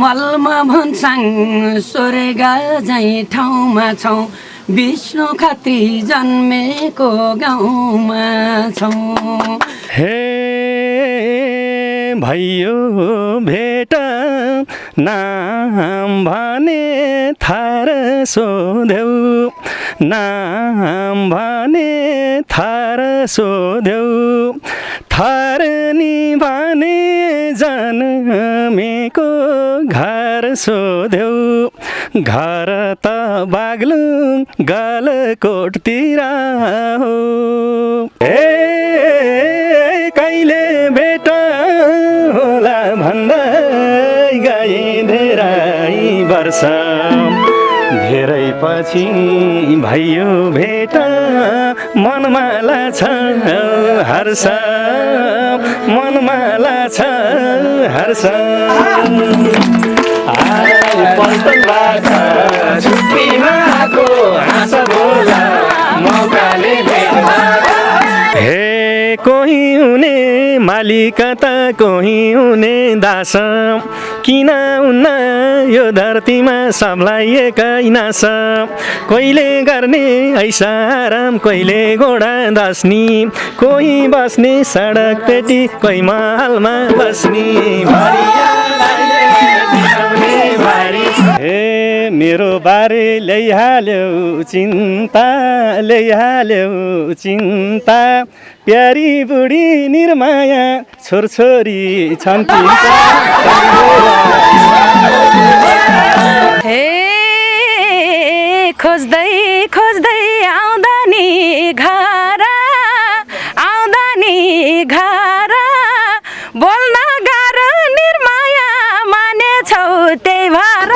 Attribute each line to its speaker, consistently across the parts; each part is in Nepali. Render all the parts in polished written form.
Speaker 1: मलमा भन्छन् स्वर्ग झैँ ठाउँमा छौँ विष्णु खत्री जन्मेको गाउँमा छौँ।
Speaker 2: हे भैयो भेट नाम भने थार सोध्यौ नाम भने थार सोध्यौ थारनी भने जन्मेको घर सोध्यौ घर त बाग्लुङ गलकोटतिर हो। ए कहिले भेट होला भन्दै गए धेरै वर्ष धेरै पछि भयो भेट मनमा लाग्छ हर्ष मनमा लाग्छ हर्ष पल्टन लाग्छ छुट्टीमाको हाँस बोला मौकाले भेट्दा हे कोही हुने मालिक त कोही हुने दास किन हुन्न यो धरतीमा सबलाई एकै नास कोहीले गर्ने ऐसा आराम कोहीले घोडा दस्नी कोही बस्ने सडक पेटी कोही महलमा बस्ने हे मेरो बारे ल्याइहाल्यो चिन्ता ल्याइहाल्यो चिन्ता प्यारी बुढी निर्माया छोरछोरी छन्
Speaker 3: हे खोज्दै खोज्दै आउँदा नि घर बोल्न गाह्रो निर्माया मानेछौ त्यही भएर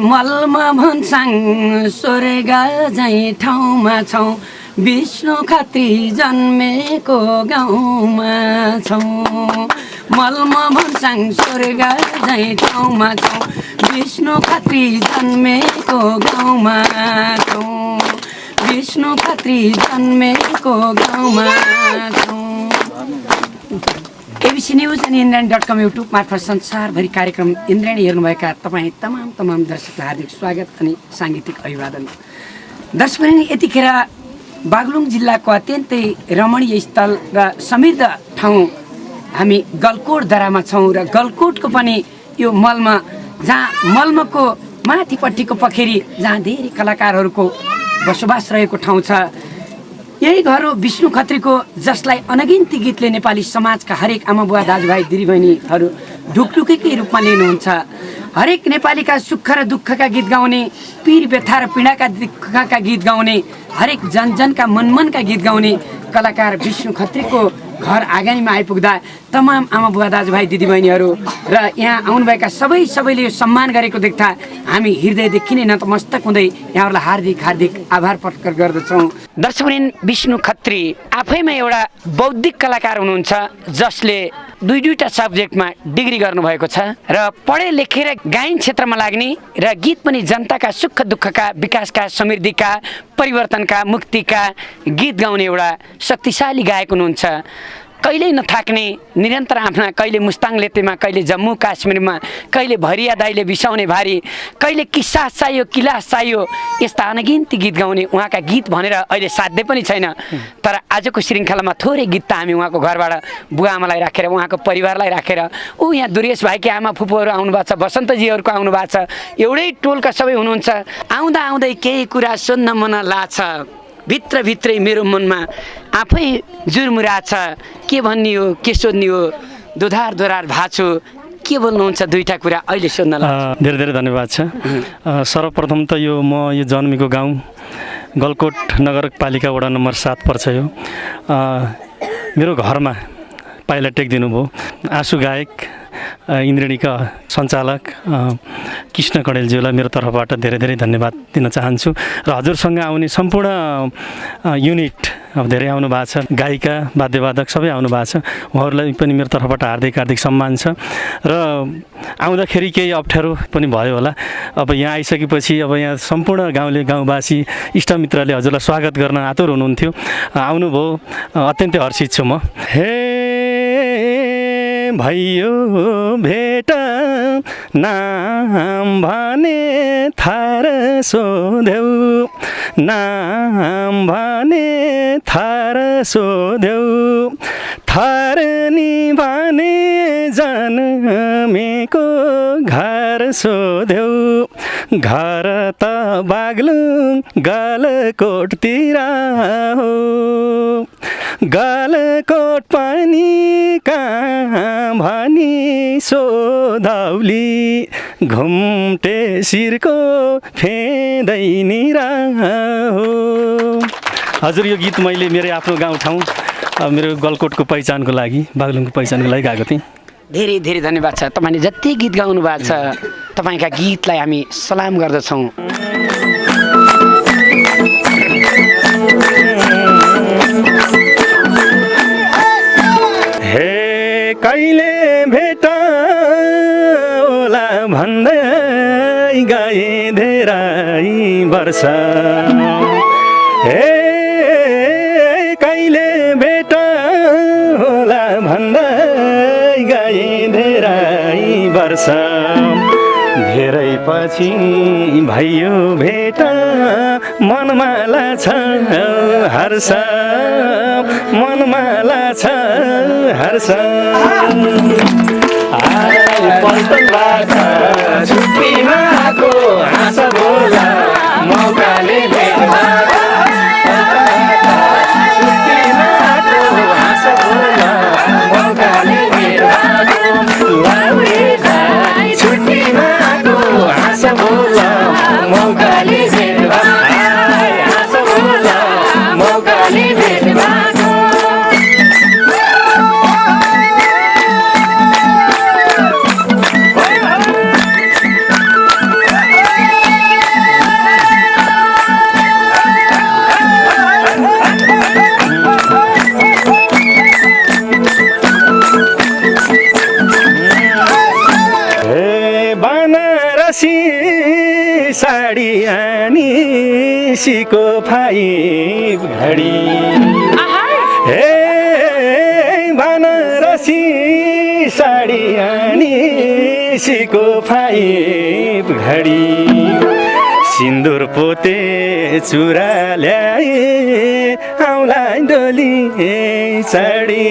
Speaker 1: मलमा भन्छन् स्वर्ग झैँ ठाउँमा छौँ विष्णु खत्री जन्मेको गाउँमा छौँ। मलमा भन्छन् स्वर्ग झैँ ठाउँमा छौँ विष्णु खत्री जन्मेको गाउँमा छौँ विष्णु खत्री जन्मेको गाउँमा छौँ। एबिसी न्युज अनि इन्द्रायणी.com युट्युब मार्फत संसारभरि कार्यक्रम इन्द्रायणी हेर्नुभएका तपाईँ तमाम दर्शकलाई हार्दिक स्वागत अनि साङ्गीतिक अभिवादन। दर्शकवृन्द, यतिखेर बागलुङ जिल्लाको अत्यन्तै रमणीय स्थल र समृद्ध ठाउँ हामी गलकोट दरामा छौँ र गलकोटको पनि यो मलमा जहाँ मलमको माथिपट्टिको पखेरी जहाँ धेरै कलाकारहरूको बसोबास रहेको ठाउँ छ। यही घर हो विष्णु खत्रीको, जसलाई अनगिन्ती गीतले नेपाली समाजका हरेक आमा बुवा दाजुभाइ दिदीबहिनीहरू ढुकढुकीकै रूपमा लिनुहुन्छ। हरेक नेपालीका सुख र दुःखका गीत गाउने, पीर व्यथा र पीडाका दुःखका गीत गाउने, हरेक जनजनका मनमनका गीत गाउने कलाकार विष्णु खत्रीको घर आँगनीमा आइपुग्दा तमाम आमा बुवा दाजुभाइ दिदीबहिनीहरू र यहाँ आउनुभएका सबैले यो सम्मान गरेको देख्दा हामी हृदयदेखि नै नतमस्तक हुँदै यहाँहरूलाई हार्दिक हार्दिक आभार प्रकट गर्दछौँ। दर्शकवृन्द, विष्णु खत्री आफैमा एउटा बौद्धिक कलाकार हुनुहुन्छ जसले दुईवटा सब्जेक्टमा डिग्री गर्नुभएको छ र पढे लेखेर गायन क्षेत्रमा लाग्ने र गीत पनि जनताका सुख दुःखका विकासका समृद्धिका परिवर्तनका मुक्तिका गीत गाउने एउटा शक्तिशाली गायक हुनुहुन्छ। कहिल्यै नथाक्ने, निरन्तर आफ्ना कहिले मुस्ताङ लेतेमा, कहिले जम्मू काश्मीरमा, कहिले भरिया दाइले बिसाउने भारी, कहिले किस्सा चाहियो किलास चाहियो, यस्ता अनगिन्ती गीत गाउने उहाँका गीत भनेर अहिले साध्य पनि छैन। तर आजको श्रृङ्खलामा थोरै गीत त हामी उहाँको घरबाट बुवा आमालाई राखेर उहाँको परिवारलाई राखेर यहाँ दुरेश भाइकी आमा फुपूहरू आउनुभएको छ, बसन्तजीहरूको आउनुभएको छ, एउटै टोलका सबै हुनुहुन्छ। आउँदा आउँदै केही कुरा सुन्न मन लाग्छ, भित्रभित्रै मेरो मनमा आफै जुर्मुरा छ, के भन्ने हो के सोध्ने हो, दोधार भाछु के बोल्नुहुन्छ दुईटा कुरा अहिले सोध्न लाग्छ।
Speaker 2: धेरै धेरै धन्यवाद छ। सर्वप्रथम त यो म यो जन्मेको गाउँ गलकोट नगरपालिका वडा नम्बर 7 पर्छ। यो मेरो घरमा पाइला टेक्दिनु भयो आँसु गायक इन्द्रेणीका सञ्चालक कृष्ण कडेलज्यूलाई मेरो तर्फबाट धेरै धेरै धन्यवाद दिन चाहन्छु। र हजुरसँग आउने सम्पूर्ण युनिट अब धेरै आउनु भएको छ, गायिका वाद्यवादक सबै आउनु भएको छ, उहाँहरूलाई पनि मेरो तर्फबाट हार्दिक हार्दिक सम्मान छ। र आउँदाखेरि केही अप्ठ्यारो पनि भयो होला। अब यहाँ आइसकेपछि अब यहाँ सम्पूर्ण गाउँवासी इष्टमित्रले हजुरलाई स्वागत गर्न आतुर हुनुहुन्थ्यो, आउनुभयो, अत्यन्तै हर्षित छु म। भइयो भेट नाम भने थार सोध्यौ, नाम भने थार सोध्यौ, थार नि भने जन्मेको घर सोध्यौ, घर त बाग्लुङ गलकोटतिर हो, गलकोट पनि कहाँ भनी सोधौली, घुम्टे शिरको फेदैनिर हो। हजुर, यो गीत मैले मेरो आफ्नो गाउँठाउँ मेरो गलकोटको पहिचानको लागि, बागलुङको पहिचानको लागि गाएको थिएँ।
Speaker 1: धेरै धेरै धन्यवाद छ। तपाईँले जति गीत गाउनु भएको छ तपाईँका गीतलाई हामी सलाम गर्दछौँ।
Speaker 2: हे कहिले भेट होला भन्दै गए धेरै वर्ष, हे कहिले भेट होला भन्दै गए धेरै वर्ष, धेरै पछि भइयो भेट मनमा लाग्छ हर्ष, मनमा लाग्छ हर्ष। पल्टन लाग्छ छुट्टीमा आएको हाँस बोला मौकाले भेट्दा, छुट्टीमा आएको हाँस बोला मौकाले भेट्दा, छुट्टीमा आएको हाँस बोला मौकाले भेट्दा, हाँस बोला मौकाले भेट्दा। साडी आनी सिको 5 घडी, हे बनारसी साडी आनी सिको 5 घडी, सिन्दुर पोते चुरा ल्याए आउला डोली चढी,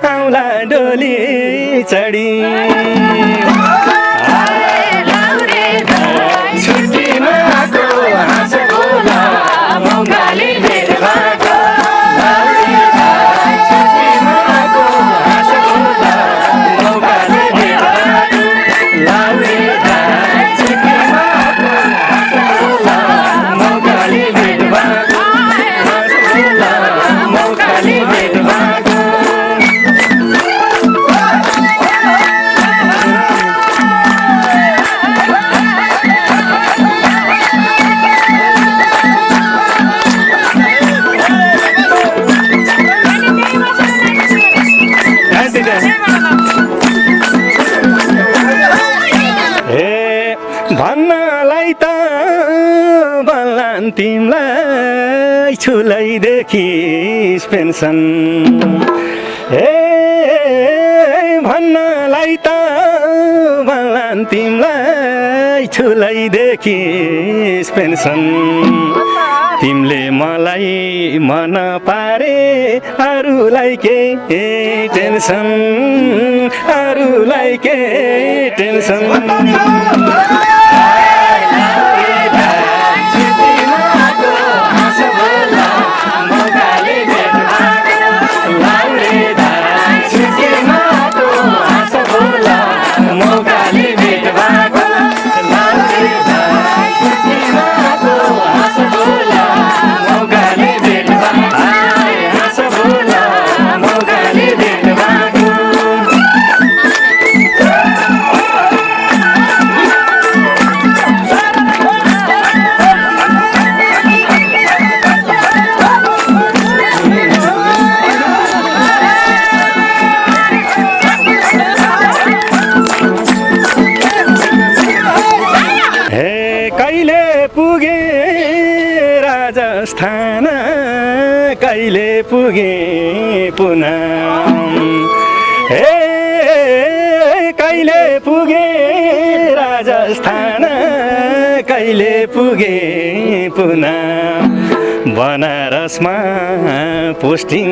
Speaker 2: आउला डोली चढी। छुट्टीमा आएको हाँस बोला मौकाले भेट्दा, छुट्टीमा आएको हाँस बोला मौकाले तिमलाई छुलैदेखि पेन्सन भन्नलाई त भलान तिमलाई छुलैदेखि पेन्सन तिमीले मलाई मन पारे अरूलाई के टेन्सन अरूलाई के टेन्सन राजस्थान कहिले पुगे पुनः कहिले पुगे राजस्थान कहिले पुगे पुनः बनारसमा पोस्टिङ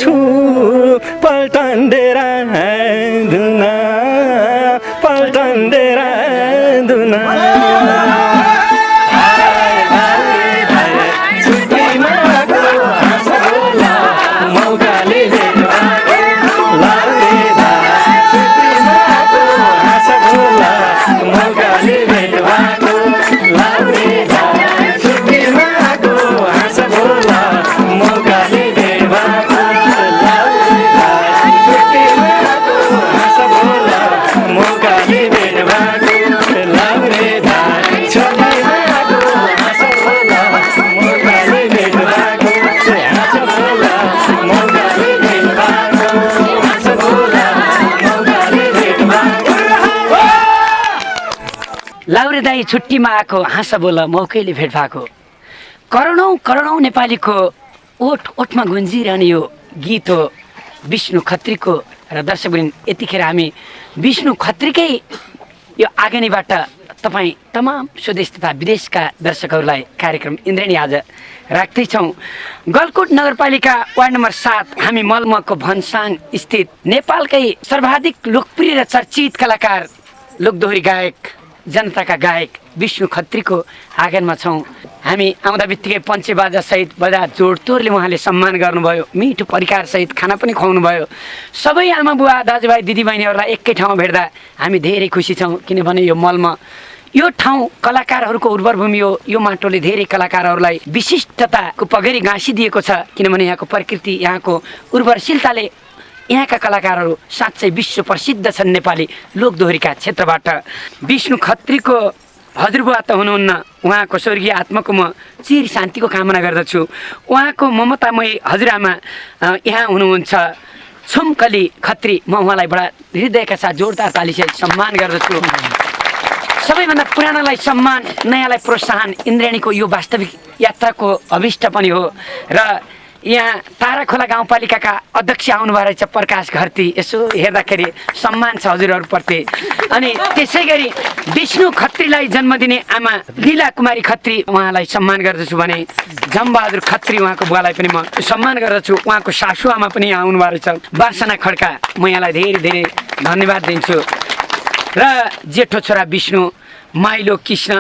Speaker 2: छु पल्टन डेरा दुना पल्टन डेरा दुना
Speaker 1: लाउरे दाई छुट्टीमा आएको हाँस बोल मौकैले भेट भएको करोडौँ करोडौँ नेपालीको ओठ ओठमा गुन्जिरहने यो गीत हो विष्णु खत्रीको र दर्शकवृन्द यतिखेर हामी विष्णु खत्रीकै यो आगनीबाट तपाईँ तमाम स्वदेश तथा विदेशका दर्शकहरूलाई कार्यक्रम इन्द्रेणी आज राख्दैछौँ। गलकोट नगरपालिका वार्ड नम्बर 7 हामी मलमको भन्साङ स्थित नेपालकै सर्वाधिक लोकप्रिय र चर्चित कलाकार लोकदोहोरी गायक जनताका गायक विष्णु खत्रीको आँगनमा छौँ। हामी आउँदा बित्तिकै पञ्चे बाजा सहित बजा जोडतोडले उहाँले सम्मान गर्नुभयो, मिठो परिकार सहित खाना पनि खुवाउनु भयो। सबै आमा बुवा दाजुभाइ दिदीबहिनीहरूलाई एकै ठाउँमा भेट्दा हामी धेरै खुसी छौँ, किनभने यो मलमा यो ठाउँ कलाकारहरूको उर्वर भूमि हो। यो माटोले धेरै कलाकारहरूलाई विशिष्टताको पगरी गाँसिदिएको छ, किनभने यहाँको प्रकृति यहाँको उर्वरशीलताले यहाँका कलाकारहरू साँच्चै विश्व प्रसिद्ध छन्। नेपाली लोकदोहोरीका क्षेत्रबाट विष्णु खत्रीको हजुरबुवा त हुनुहुन्न, उहाँको स्वर्गीय आत्माको म चिर शान्तिको कामना गर्दछु। उहाँको ममतामय हजुरआमा यहाँ हुनुहुन्छ छुमकली खत्री, म उहाँलाई बडा हृदयका साथ जोरदार तालीसहित सम्मान गर्दछु। सबैभन्दा पुरानालाई सम्मान, नयाँलाई प्रोत्साहन इन्द्रेणीको यो वास्तविक यात्राको अभिष्ट पनि हो। र यहाँ ताराखोला गाउँपालिकाका अध्यक्ष आउनुभएको रहेछ प्रकाश घरती, यसो हेर्दाखेरि सम्मान छ हजुरहरूप्रति। अनि त्यसै गरी विष्णु खत्रीलाई जन्म दिने आमा लीला कुमारी खत्री, उहाँलाई सम्मान गर्दछु भने जमबहादुर खत्री उहाँको बुवालाई पनि म सम्मान गर्दछु। उहाँको सासु आमा पनि यहाँ आउनुभएको रहेछ बासना खड्का, म यहाँलाई धेरै धेरै धन्यवाद दिन्छु। र जेठो छोरा विष्णु, माइलो कृष्ण,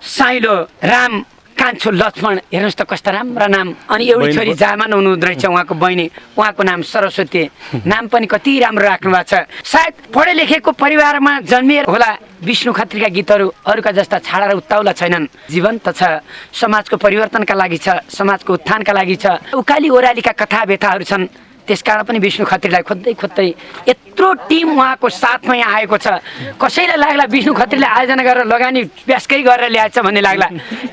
Speaker 1: साइलो राम, कान्छो लक्ष्मण, हेर्नुहोस् त कस्ता राम्रा नाम। अनि एउटी छोरी जामान हुनुहुँदो रहेछ उहाँको बहिनी, उहाँको नाम सरस्वती, नाम पनि कति राम्रो राख्नु भएको छ। सायद पढे लेखेको परिवारमा जन्मिएर होला विष्णु खत्रीका गीतहरू अरूका जस्ता छाडा र उत्ताउला छैनन्, जीवन्त छ, समाजको परिवर्तनका लागि छ, समाजको उत्थानका लागि छ। उकाली ओह्रालीका कथा व्यथाहरू छन्, त्यसकारण पनि विष्णु खत्रीलाई खोज्दै खोज्दै यत्रो टिम उहाँको साथमा यहाँ आएको छ। कसैलाई लाग्ला विष्णु खत्रीले आयोजना गरेर लगानी ब्यासकै गरेर ल्याएछ भन्ने लाग्ला,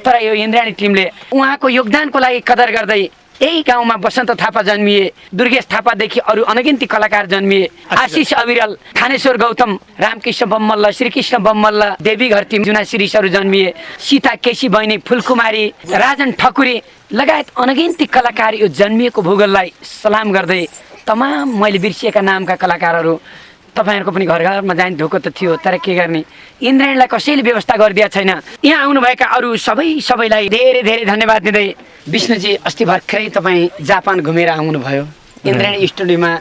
Speaker 1: तर यो इन्द्राणी टिमले उहाँको योगदानको लागि कदर गर्दै यही गाउँमा बसन्त थापा जन्मिए, दुर्गेश थापादेखि अरू अनगिन्ती कलाकार जन्मिए, आशिष अविरल, थानेश्वर गौतम, रामकृष्ण बम्मल्ल, श्रीकृष्ण बम्मल्ल, देवी घरती जुना शिरीषहरू जन्मिए, सीता केसी बहिनी, फुलकुमारी, राजन ठकुरी लगायत अनगिन्ती कलाकार यो जन्मिएको भूगोललाई सलाम गर्दै तमाम मैले बिर्सिएका नामका कलाकारहरू तपाईँहरूको पनि घर घरमा जाने धोको त थियो, तर के गर्ने, इन्द्रायणीलाई कसैले व्यवस्था गरिदिएको छैन। यहाँ आउनुभएका अरू सबैलाई धेरै धेरै धन्यवाद दिँदै विष्णुजी अस्ति भर्खरै तपाईँ जापान घुमेर आउनुभयो। इन्द्रायणी स्टुडियोमा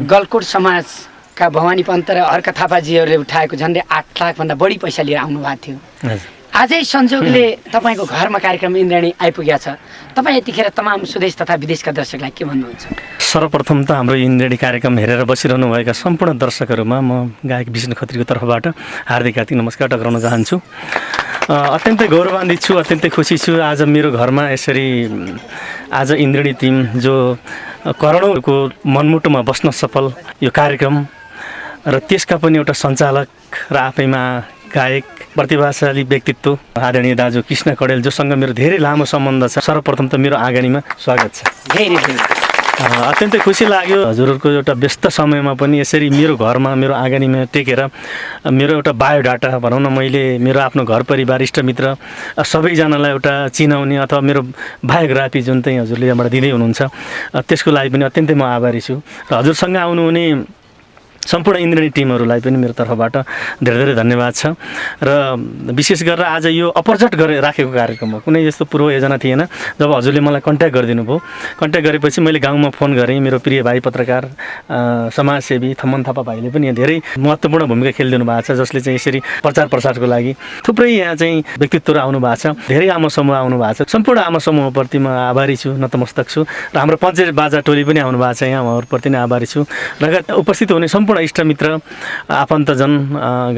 Speaker 1: गलकोट समाजका भवानी पन्त र हर्क थापाजीहरूले उठाएको झन्डै 8 लाखभन्दा बढी पैसा लिएर आउनुभएको थियो। आजै संजोगले तपाईँको घरमा कार्यक्रम इन्द्रायणी आइपुगेको छ। तपाईँ यतिखेर तमाम स्वदेश तथा विदेशका दर्शकलाई के भन्नुहुन्छ?
Speaker 2: सर्वप्रथम त हाम्रो इन्द्रायणी कार्यक्रम हेरेर बसिरहनुभएका सम्पूर्ण दर्शकहरूमा म गायक विष्णु खत्रीको तर्फबाट हार्दिक नमस्कार टक्राउन चाहन्छु। अत्यन्तै गौरवान्वित छु, अत्यन्तै खुसी छु। आज मेरो घरमा यसरी आज इन्द्रायणी टिम जो करोडौँको मनमुटुमा बस्न सफल यो कार्यक्रम र त्यसका पनि एउटा सञ्चालक र आफैमा गायक प्रतिभाशाली व्यक्तित्व आदरणीय दाजु कृष्ण कडेल जोसँग मेरो धेरै लामो सम्बन्ध छ। सर्वप्रथम त मेरो आँगनीमा स्वागत छ। अत्यन्तै खुसी लाग्यो हजुरहरूको एउटा व्यस्त समयमा पनि यसरी मेरो घरमा मेरो आँगनीमा टेकेर मेरो एउटा बायोडाटा भनौँ न, मैले मेरो आफ्नो घर परिवार इष्टमित्र सबैजनालाई एउटा चिनाउने अथवा मेरो बायोग्राफी जुन चाहिँ हजुरले यहाँबाट दिँदै हुनुहुन्छ त्यसको लागि पनि अत्यन्तै म आभारी छु। र हजुरसँग आउनुहुने सम्पूर्ण इन्द्रायणी टिमहरूलाई पनि मेरो तर्फबाट धेरै धेरै धन्यवाद छ। र विशेष गरेर आज यो अपरझट गरेर राखेको कार्यक्रम हो, कुनै यस्तो पूर्व योजना थिएन। जब हजुरले मलाई कन्ट्याक्ट गरिदिनु भयो, कन्ट्याक्ट गरेपछि मैले गाउँमा फोन गरेँ। मेरो प्रिय भाइ पत्रकार समाजसेवी थम्मन थापा भाइले पनि धेरै महत्त्वपूर्ण भूमिका खेलिदिनु भएको छ, जसले चाहिँ यसरी प्रचार प्रसारको लागि थुप्रै यहाँ चाहिँ व्यक्तित्वहरू आउनु भएको छ, धेरै आमा समूह आउनु भएको छ। सम्पूर्ण आमा समूहप्रति म आभारी छु, नतमस्तक छु। र हाम्रो पञ्चायत बाजा टोली पनि आउनु भएको छ, यहाँ उहाँहरूप्रति नै आभारी छु। लगायत उपस्थित हुने सम्पूर्ण इष्टमित्र आफन्तजन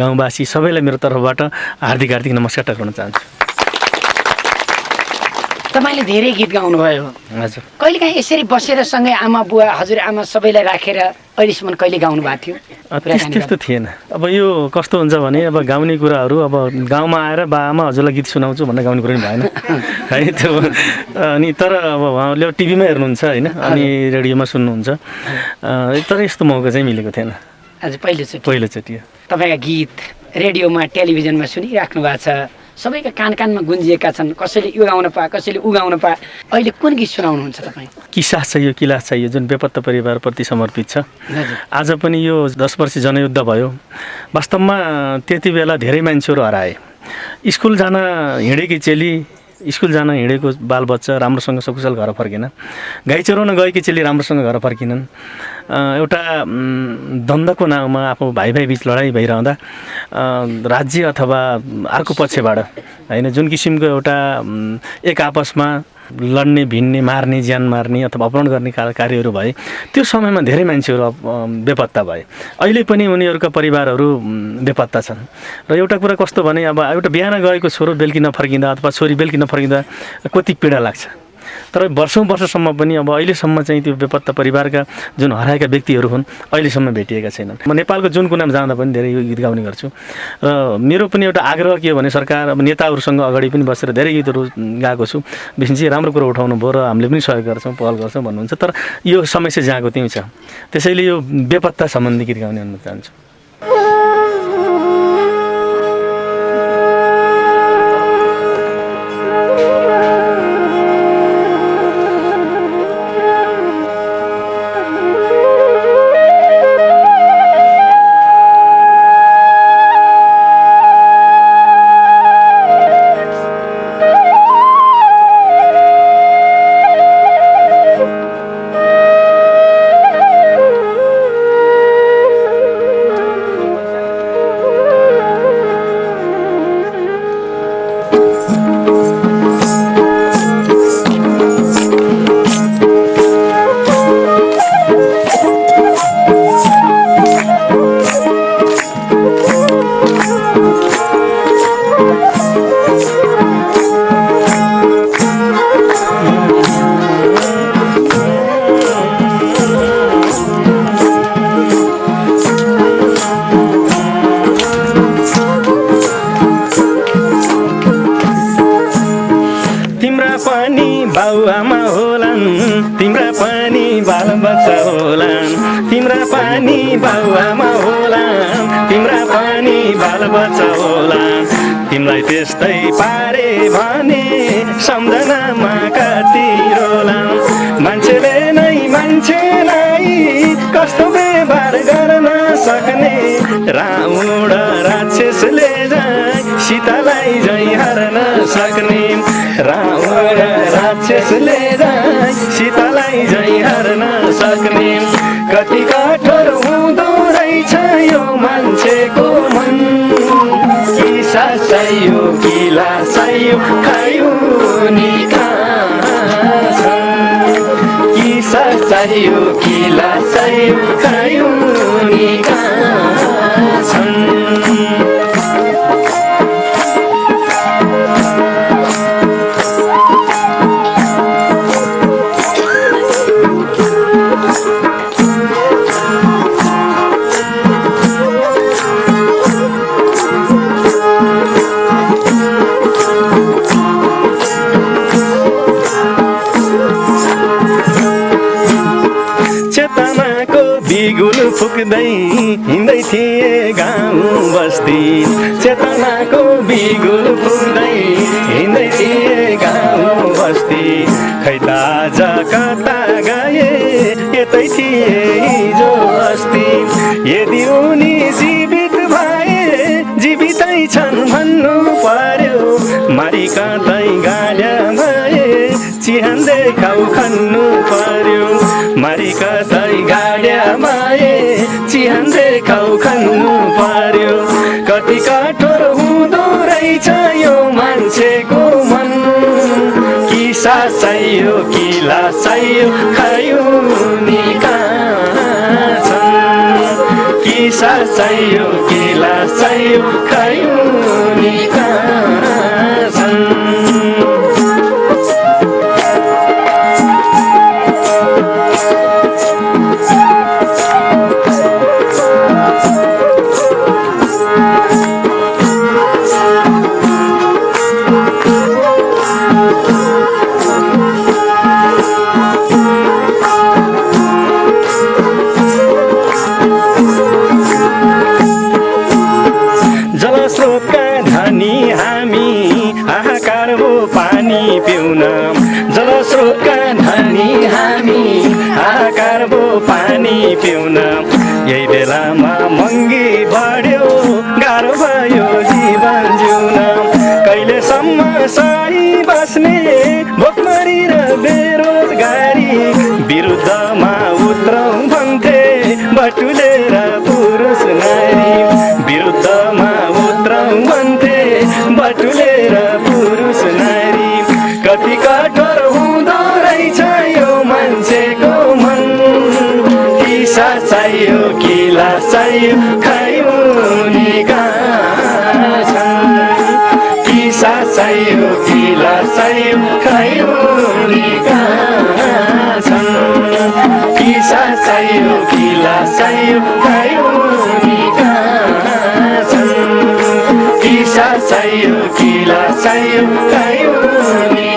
Speaker 2: गाउँवासी सबैलाई मेरो तर्फबाट हार्दिक नमस्कार टक्राउन चाहन्छु।
Speaker 1: तपाईँले धेरै गीत गाउनुभयो।
Speaker 2: हजुर,
Speaker 1: कहिलेकाहीँ यसरी बसेर सँगै आमा बुवा हजुरआमा सबैलाई राखेर अहिलेसम्म कहिले गाउनु भएको थियो?
Speaker 2: त्यस्तो थिएन। अब यो कस्तो हुन्छ भने अब गाउने कुराहरू अब गाउँमा आएर बा आमा हजुरलाई गीत सुनाउँछु भनेर गाउने कुरा पनि भएन है त्यो। अनि तर अब उहाँहरूले टिभीमा हेर्नुहुन्छ होइन, अनि रेडियोमा सुन्नुहुन्छ, तर यस्तो मौका चाहिँ मिलेको थिएन।
Speaker 1: आज पहिलोचोटि तपाईँका गीत रेडियोमा टेलिभिजनमा सुनिराख्नु भएको छ, सबैका कानमा गुन्जिएका छन्। कसैले यो गाउन पाए, कसैले ऊ गाउन पाए। अहिले कुन गीत सुनाउनुहुन्छ तपाईँ?
Speaker 2: किसास चाहियो किलास चाहियो, जुन बेपत्ता परिवारप्रति समर्पित छ। आज पनि यो 10 वर्ष जनयुद्ध भयो। वास्तवमा त्यति बेला धेरै मान्छेहरू हराए। स्कुल जान हिँडेकी चेली, स्कुल जान हिँडेको बालबच्चा राम्रोसँग सकुशल घर फर्केन। गाई चराउन गएकी चेली राम्रोसँग घर फर्किनन्। एउटा द्वन्द्वको नाउँमा आफ्नो भाइ बिच लडाइँ भइरहँदा राज्य अथवा अर्को पक्षबाट होइन, जुन किसिमको एउटा एक आपसमा लड्ने, भिड्ने, मार्ने, ज्यान मार्ने अथवा अपहरण गर्ने कार्यहरू भए, त्यो समयमा धेरै मान्छेहरू बेपत्ता भए। अहिले पनि उनीहरूका परिवारहरू बेपत्ता छन्। र एउटा कुरा कस्तो भने, अब एउटा बिहान गएको छोरो बेलुकी नफर्किँदा अथवा छोरी बेलुकी नफर्किँदा कति पीडा लाग्छ। तर वर्षौँ-वर्षसम्म पनि अब अहिलेसम्म चाहिँ त्यो बेपत्ता परिवारका जुन हराएका व्यक्तिहरू हुन् अहिलेसम्म भेटिएका छैनन्। म नेपालको जुन कुनामा जाँदा पनि धेरै यो गीत गाउने गर्छु। र मेरो पनि एउटा आग्रह के हो भने, सरकार अब नेताहरूसँग अगाडि पनि बसेर धेरै गीतहरू गाएको छु। विष्णुजी राम्रो कुरो उठाउनु भयो र हामीले पनि सहयोग गर्छौँ, पहल गर्छौँ भन्नुहुन्छ। तर यो समस्या जहाँको त्यहीँ छ, त्यसैले यो बेपत्ता सम्बन्धी गीत गाउने भन्न चाहन्छु। बाबुआमा होलान् तिम्रा पनि बालबच्चा होलान् तिम्रा पनि बाबुआमा होलान् तिम्रा पनि बालबच्चा होलान् तिमीलाई त्यस्तै पारे भने सम्झनामा कति रोलान् मान्छेले नै मान्छेलाई कस्तो व्यवहार गर्न सक्ने रावण राक्षसले झैँ सीतालाई झैँ हार्न सक्ने रावण राक्षसले झैँ सीतालाई झैँ हार्न सक्ने कति कठोर हुँदो रहेछ यो मान्छेको मन कि सासायो कि लासायो खायो नि कि सासायो कि लासायो खायो नि बिगुल फुक्दै हिँड्दै थिए गाउँ बस्ती चेतनाको बिगुल फुक्दै हिँड्दै थिए गाउँ बस्ती खै त आज कता गए यतै थिए हिजो अस्ति यदि उनी जीवित भए जीवितै छन् भन्नु पर्यो मारी कतै गाड्या भए चिहान देखाउ खन्नु पर्यो मारी कतै गाड्या माए चिहान देखाउ खन्नु पर्यो कति कठोर हुँदो रहेछ यो मान्छेको मन कि सासायो कि लासायो खायो नि कि सासायो कि लासायो खायो नि जलस्रोतका धनी हामी हाहाकार हो पानी पिउन जलस्रोतका धनी हामी हाहाकार हो पानी पिउन यही बेलामा महँगी बढ्यो गाह्रो भयो जीवन जिउन कहिलेसम्म सही बस्ने भोकमरी र बेरोजगारी विरुद्धमा उत्रौँ भन्थे बटुलेर पुरुष नारी विरुद्धमा उत्रौँ भन्थे बटुलेर पुरुष नारी कति कठोर हुँदो रहेछ यो मान्छेको मन कि सासायो कि लासायो खायो नि कि सासायो कि लासायो खायो नि कि सासायो कि लासायो खायो नि कि सासायो कि लासायो खायो नि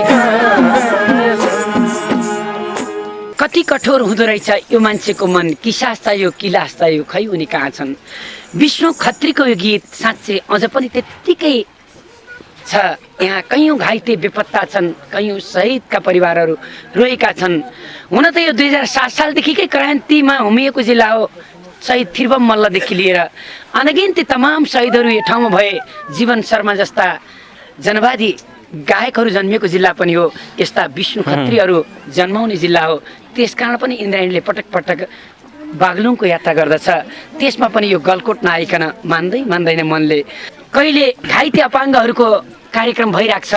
Speaker 1: कति कठोर हुँदो रहेछ यो मान्छेको मन कि सासायो कि लासायो खै उनी कहाँ छन् विष्णु खत्रीको यो गीत साँच्चै अझ पनि त्यत्तिकै छ यहाँ कैयौँ घाइते बेपत्ता छन् कैयौँ शहीदका परिवारहरू रोएका छन् हुन त यो 2007 सालदेखिकै क्रान्तिमा होमिएको जिल्ला हो शहीद थिरबम मल्लदेखि लिएर अनगिन्ती तमाम शहीदहरू यो ठाउँमा भए जीवन शर्मा जस्ता जनवादी गायकहरू जन्मिएको जिल्ला पनि हो यस्ता विष्णु खत्रीहरू जन्माउने जिल्ला हो त्यसकारण पनि इन्द्रायणीले पटक पटक बागलुङको यात्रा गर्दछ त्यसमा पनि यो गलकोट नआइकन मान्दैन मनले कहिले घाइते अपाङ्गहरूको कार्यक्रम भइरहेको छ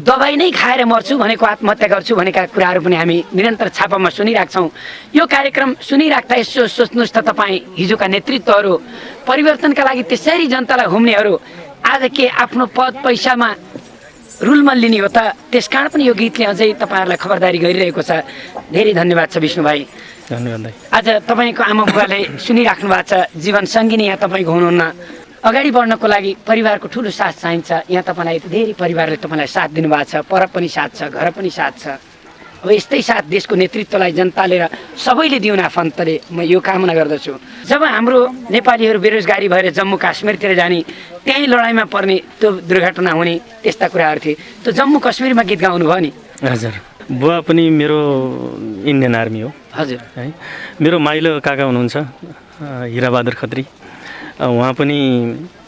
Speaker 1: दबाई नै खाएर मर्छु भनेको आत्महत्या गर्छु भनेका कुराहरू पनि हामी निरन्तर छापामा सुनिरहेका छौँ यो कार्यक्रम सुनिराख्दा यसो सोच्नुहोस् त तपाईँ हिजोका नेतृत्वहरू परिवर्तनका लागि त्यसरी जनतालाई घुम्नेहरू आज के आफ्नो पद पैसामा रुलमा लिने हो त त्यसकारण पनि यो गीतले अझै तपाईँहरूलाई खबरदारी गरिरहेको छ धेरै धन्यवाद छ विष्णु भाइ
Speaker 2: धन्यवाद
Speaker 1: आज तपाईँको आमा बुवाले सुनिराख्नु भएको छ जीवन सङ्गिनी यहाँ तपाईँको हुनुहुन्न अगाडि बढ्नको लागि परिवारको ठुलो साथ चाहिन्छ यहाँ तपाईँलाई धेरै परिवारले तपाईँलाई साथ दिनुभएको छ पर पनि साथ छ घर पनि साथ छ अब यस्तै साथ देशको नेतृत्वलाई जनताले र सबैले दिउन् आफन्तले म यो कामना गर्दछु। जब हाम्रो नेपालीहरू बेरोजगारी भएर जम्मू काश्मीरतिर जाने, त्यहीँ लडाइँमा पर्ने, त्यो दुर्घटना हुने, त्यस्ता कुराहरू थिए। त्यो जम्मू कश्मीरमा गीत गाउनु भयो नि?
Speaker 2: हजुर, बुवा पनि मेरो इन्डियन आर्मी हो।
Speaker 1: हजुर
Speaker 2: है, मेरो माइलो काका हुनुहुन्छ हिराबहादुर खत्री, उहाँ पनि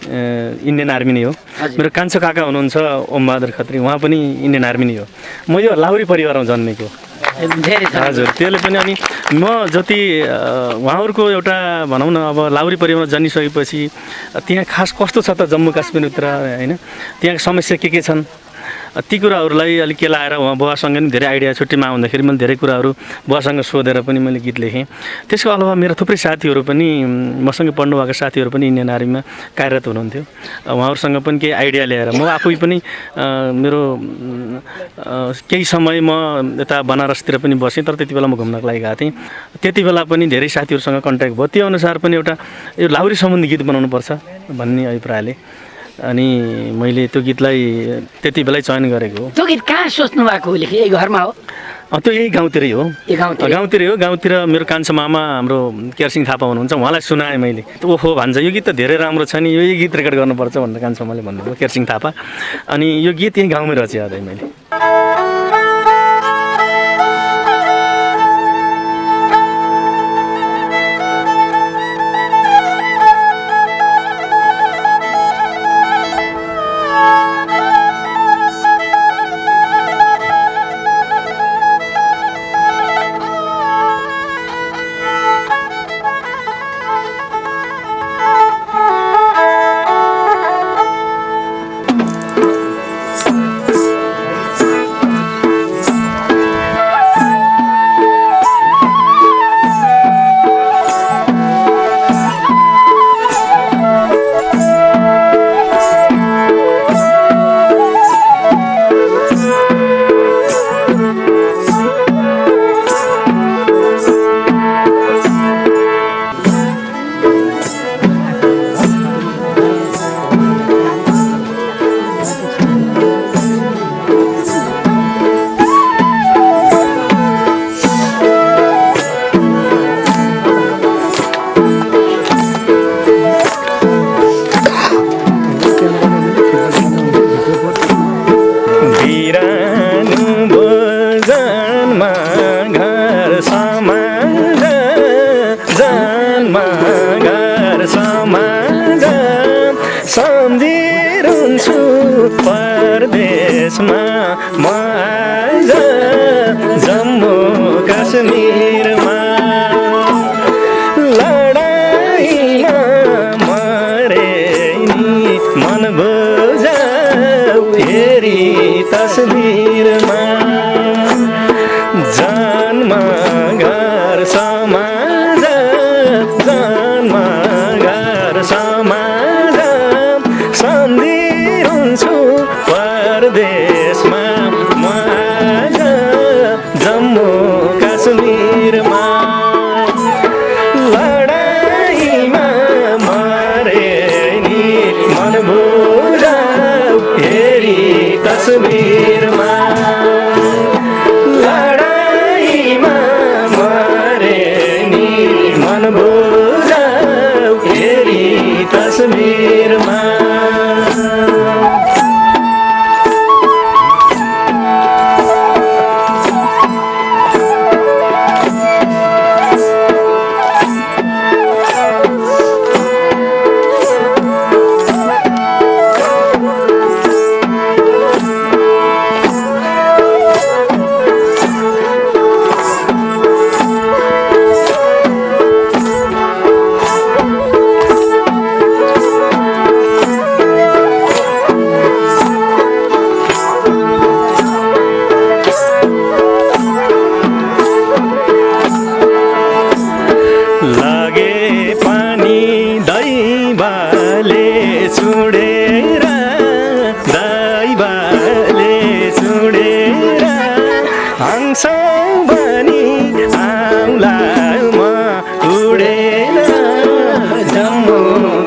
Speaker 2: इन्डियन आर्मी नै हो। मेरो कान्छो काका हुनुहुन्छ ओमबहादुर खत्री, उहाँ पनि इन्डियन आर्मी नै हो। म यो लाहुरी परिवारमा जन्मेको। हजुर, त्यसले पनि अनि म जति उहाँहरूको एउटा भनौँ न, अब लाहुरी परिवारमा जन्मिसकेपछि त्यहाँ खास कस्तो छ त जम्मू काश्मीरभित्र होइन, त्यहाँ समस्या के छन् ती कुराहरूलाई अलिक के लाएर उहाँ बुवासँग नि धेरै आइडिया, छुट्टीमा आउँदाखेरि मैले धेरै कुराहरू बुवासँग सोधेर पनि मैले गीत लेखेँ। त्यसको अलावा मेरो थुप्रै साथीहरू पनि, मसँग पढ्नु भएको साथीहरू पनि इन्डियन आर्मीमा कार्यरत हुनुहुन्थ्यो। उहाँहरूसँग पनि केही आइडिया ल्याएर म आफै पनि मेरो केही समय म यता बनारसतिर पनि बसेँ, तर त्यति बेला म घुम्नको लागि गएको थिएँ। त्यति बेला पनि धेरै साथीहरूसँग कन्ट्याक्ट भयो। त्यो अनुसार पनि एउटा यो लाहुरी सम्बन्धी गीत बनाउनुपर्छ भन्ने अभिप्रायले अनि मैले त्यो गीतलाई त्यति बेलै चयन गरेको हो।
Speaker 1: त्यो गीत कहाँ सोच्नु भएको हो? लेखेँ यही घरमा हो?
Speaker 2: त्यो यही गाउँतिरै हो। गाउँतिरै हो। गाउँतिर मेरो कान्छो मामा हाम्रो केरसिंह थापा हुनुहुन्छ, उहाँलाई सुनाएँ मैले। ओहो भन्छ, यो गीत त धेरै राम्रो छ नि, यही गीत रेकर्ड गर्नुपर्छ भनेर कान्छो मामाले भन्नुभयो, केरसिंह थापा। अनि यो गीत यहीँ गाउँमै रचेँ अझै मैले। परदेशमा म आज जम्मू काश्मीरमा लडाइँमा मरे नि मन बुझाऊ फेरि तस्बिरमा जन्म घर समाज जन्म घर समाज सम्झिरहन्छु परदेशमा म आज जम्मू काश्मीरमा लडाइँमा मरे नि मन बुझाऊ फेरि तस्बिरमा लडाइँमा मरे नि मन बुझाऊ फेरि तस्बिरमा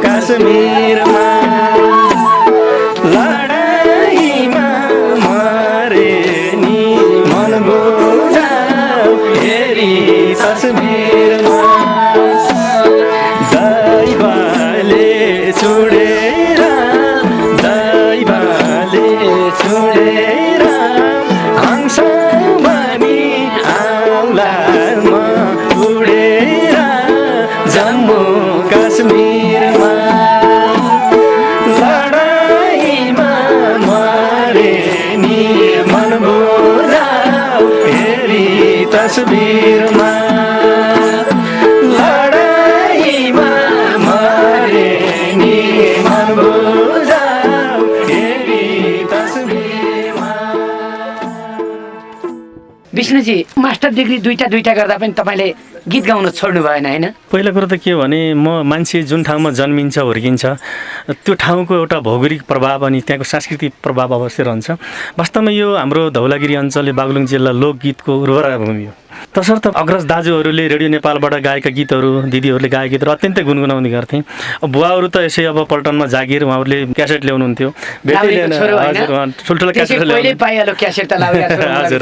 Speaker 2: काश्मीरमा लडाइँमा मरे नि मन बुझा तस्बिरमा लडाईमा मरे नि मन बुझाऊ हेरी तस्बिरमा।
Speaker 1: विष्णुजी मास्टर डिग्री दुईटा गर्दा पनि तपाईँले गीत गाउन छोड्नु भएन होइन?
Speaker 2: पहिलो कुरो त के हो भने म मान्छे जुन ठाउँमा जन्मिन्छ हुर्किन्छ त्यो ठाउँको एउटा भौगोलिक प्रभाव अनि त्यहाँको सांस्कृतिक प्रभाव अवश्य रहन्छ। वास्तवमा यो हाम्रो धौलागिरी अञ्चलले बागलुङ जिल्ला लोकगीतको उर्वरा भूमि हो। तसर्थ अग्रज दाजुहरूले रेडियो नेपालबाट गाएका गीतहरू दिदीहरूले गाएका गीतहरू अत्यन्तै गुनगुनाउने गर्थे। अब बुवाहरू त यसै अब पल्टनमा जागिर उहाँहरूले क्यासेट ल्याउनुहुन्थ्यो, ठुल्ठुलो क्यासेट हजुर।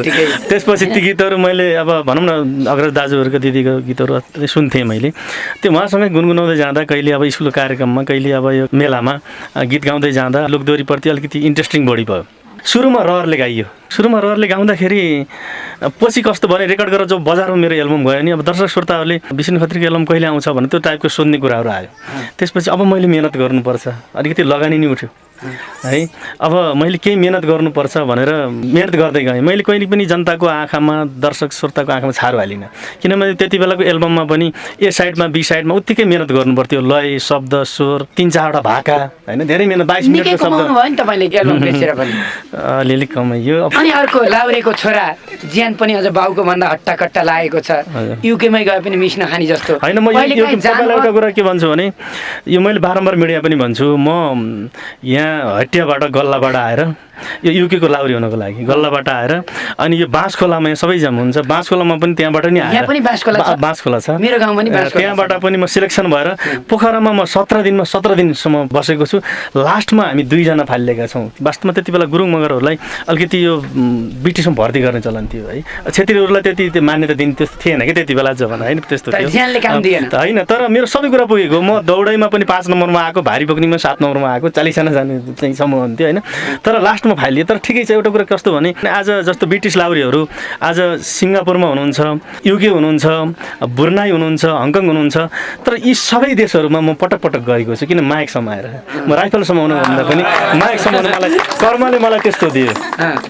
Speaker 2: त्यसपछि ती गीतहरू मैले अब भनौँ न अग्रज दाजुहरूको दिदीको गीतहरू सुन्थेँ मैले। त्यो उहाँसँगै गुनगुनाउँदै जाँदा कहिले अब स्कुलको कार्यक्रममा कहिले अब यो मेलामा गीत गाउँदै जाँदा लोकदोहोरीप्रति अलिकति इन्ट्रेस्टिङ बढी भयो। सुरुमा रहरले गाइयो। सुरुमा रहरले गाउँदाखेरि पछि कस्तो भने रेकर्ड गरेर जो बजारमा मेरो एल्बम गयो नि अब दर्शक श्रोताहरूले विष्णु खत्रीको एल्बम कहिले आउँछ भने त्यो टाइपको सोध्ने कुराहरू आयो। त्यसपछि अब मैले मेहनत गर्नुपर्छ, अलिकति लगानी नै उठ्यो है। अब मैले केही मेहनत गर्नुपर्छ भनेर मेहनत गर्दै गएँ। मैले कहिले पनि जनताको आँखामा दर्शक श्रोताको आँखामा छारो हालिनँ, किनभने त्यति बेलाको एल्बममा पनि ए साइडमा बी साइडमा उत्तिकै मेहनत गर्नुपर्थ्यो। लय, शब्द, स्वर, 3-4वटा भाका होइन, धेरै मेहनत। 22 मिनटको शब्द अलिअलि कमाइयो।
Speaker 1: अनि अर्को लाउरेको छोरा ज्यान पनि अझ बाउको भन्दा हट्टाकट्टा लागेको छ, युकेमै गए पनि मिस नखानी जस्तो
Speaker 2: होइन। म एउटा कुरा के भन्छु भने यो मैले बारम्बार मिडिया पनि भन्छु, म यहाँ हटियाबाट गल्लाबाट आएर यो युकेको लाउरी हुनको लागि गल्लाबाट आएर अनि यो बाँसखोलामा यहाँ सबै जम्मा हुन्छ। बाँसखोलामा पनि त्यहाँबाट नि आएर बाँसखोला छ
Speaker 1: मेरो गाउँमा नि,
Speaker 2: त्यहाँबाट पनि म सिलेक्सन भएर पोखरामा म 17 दिनसम्म बसेको छु। लास्टमा हामी 2 जना फालिएका छौँ। वास्तवमा त्यति बेला गुरुङ मगरहरूलाई अलिकति यो ब्रिटिसमा भर्ती गर्ने चलन थियो है। क्षेत्रीहरूलाई त्यति मान्यता दिने त्यस्तो थिएन कि त्यति बेला जमाना होइन, त्यस्तो थियो होइन। तर मेरो सबै कुरा पुगेको। म दौडाइमा पनि 5 नम्बरमा आएको, भारी बोक्नेमा 7 नम्बरमा आएको, 40 जना जाने चाहिँ समूह हुन्थ्यो होइन। तर लास्टमा फालियो। तर ठिकै छ। एउटा कुरा कस्तो भने आज जस्तो ब्रिटिस लाउरीहरू आज सिङ्गापुरमा हुनुहुन्छ, युके हुनुहुन्छ, ब्रुनाई हुनुहुन्छ, हङकङ हुनुहुन्छ। तर यी सबै देशहरूमा म पटक पटक गएको छु। किन माइक समाएर म राइफल समाउनु भन्दा पनि माइक समाउनु मलाई कर्मले मलाई त्यस्तो दियो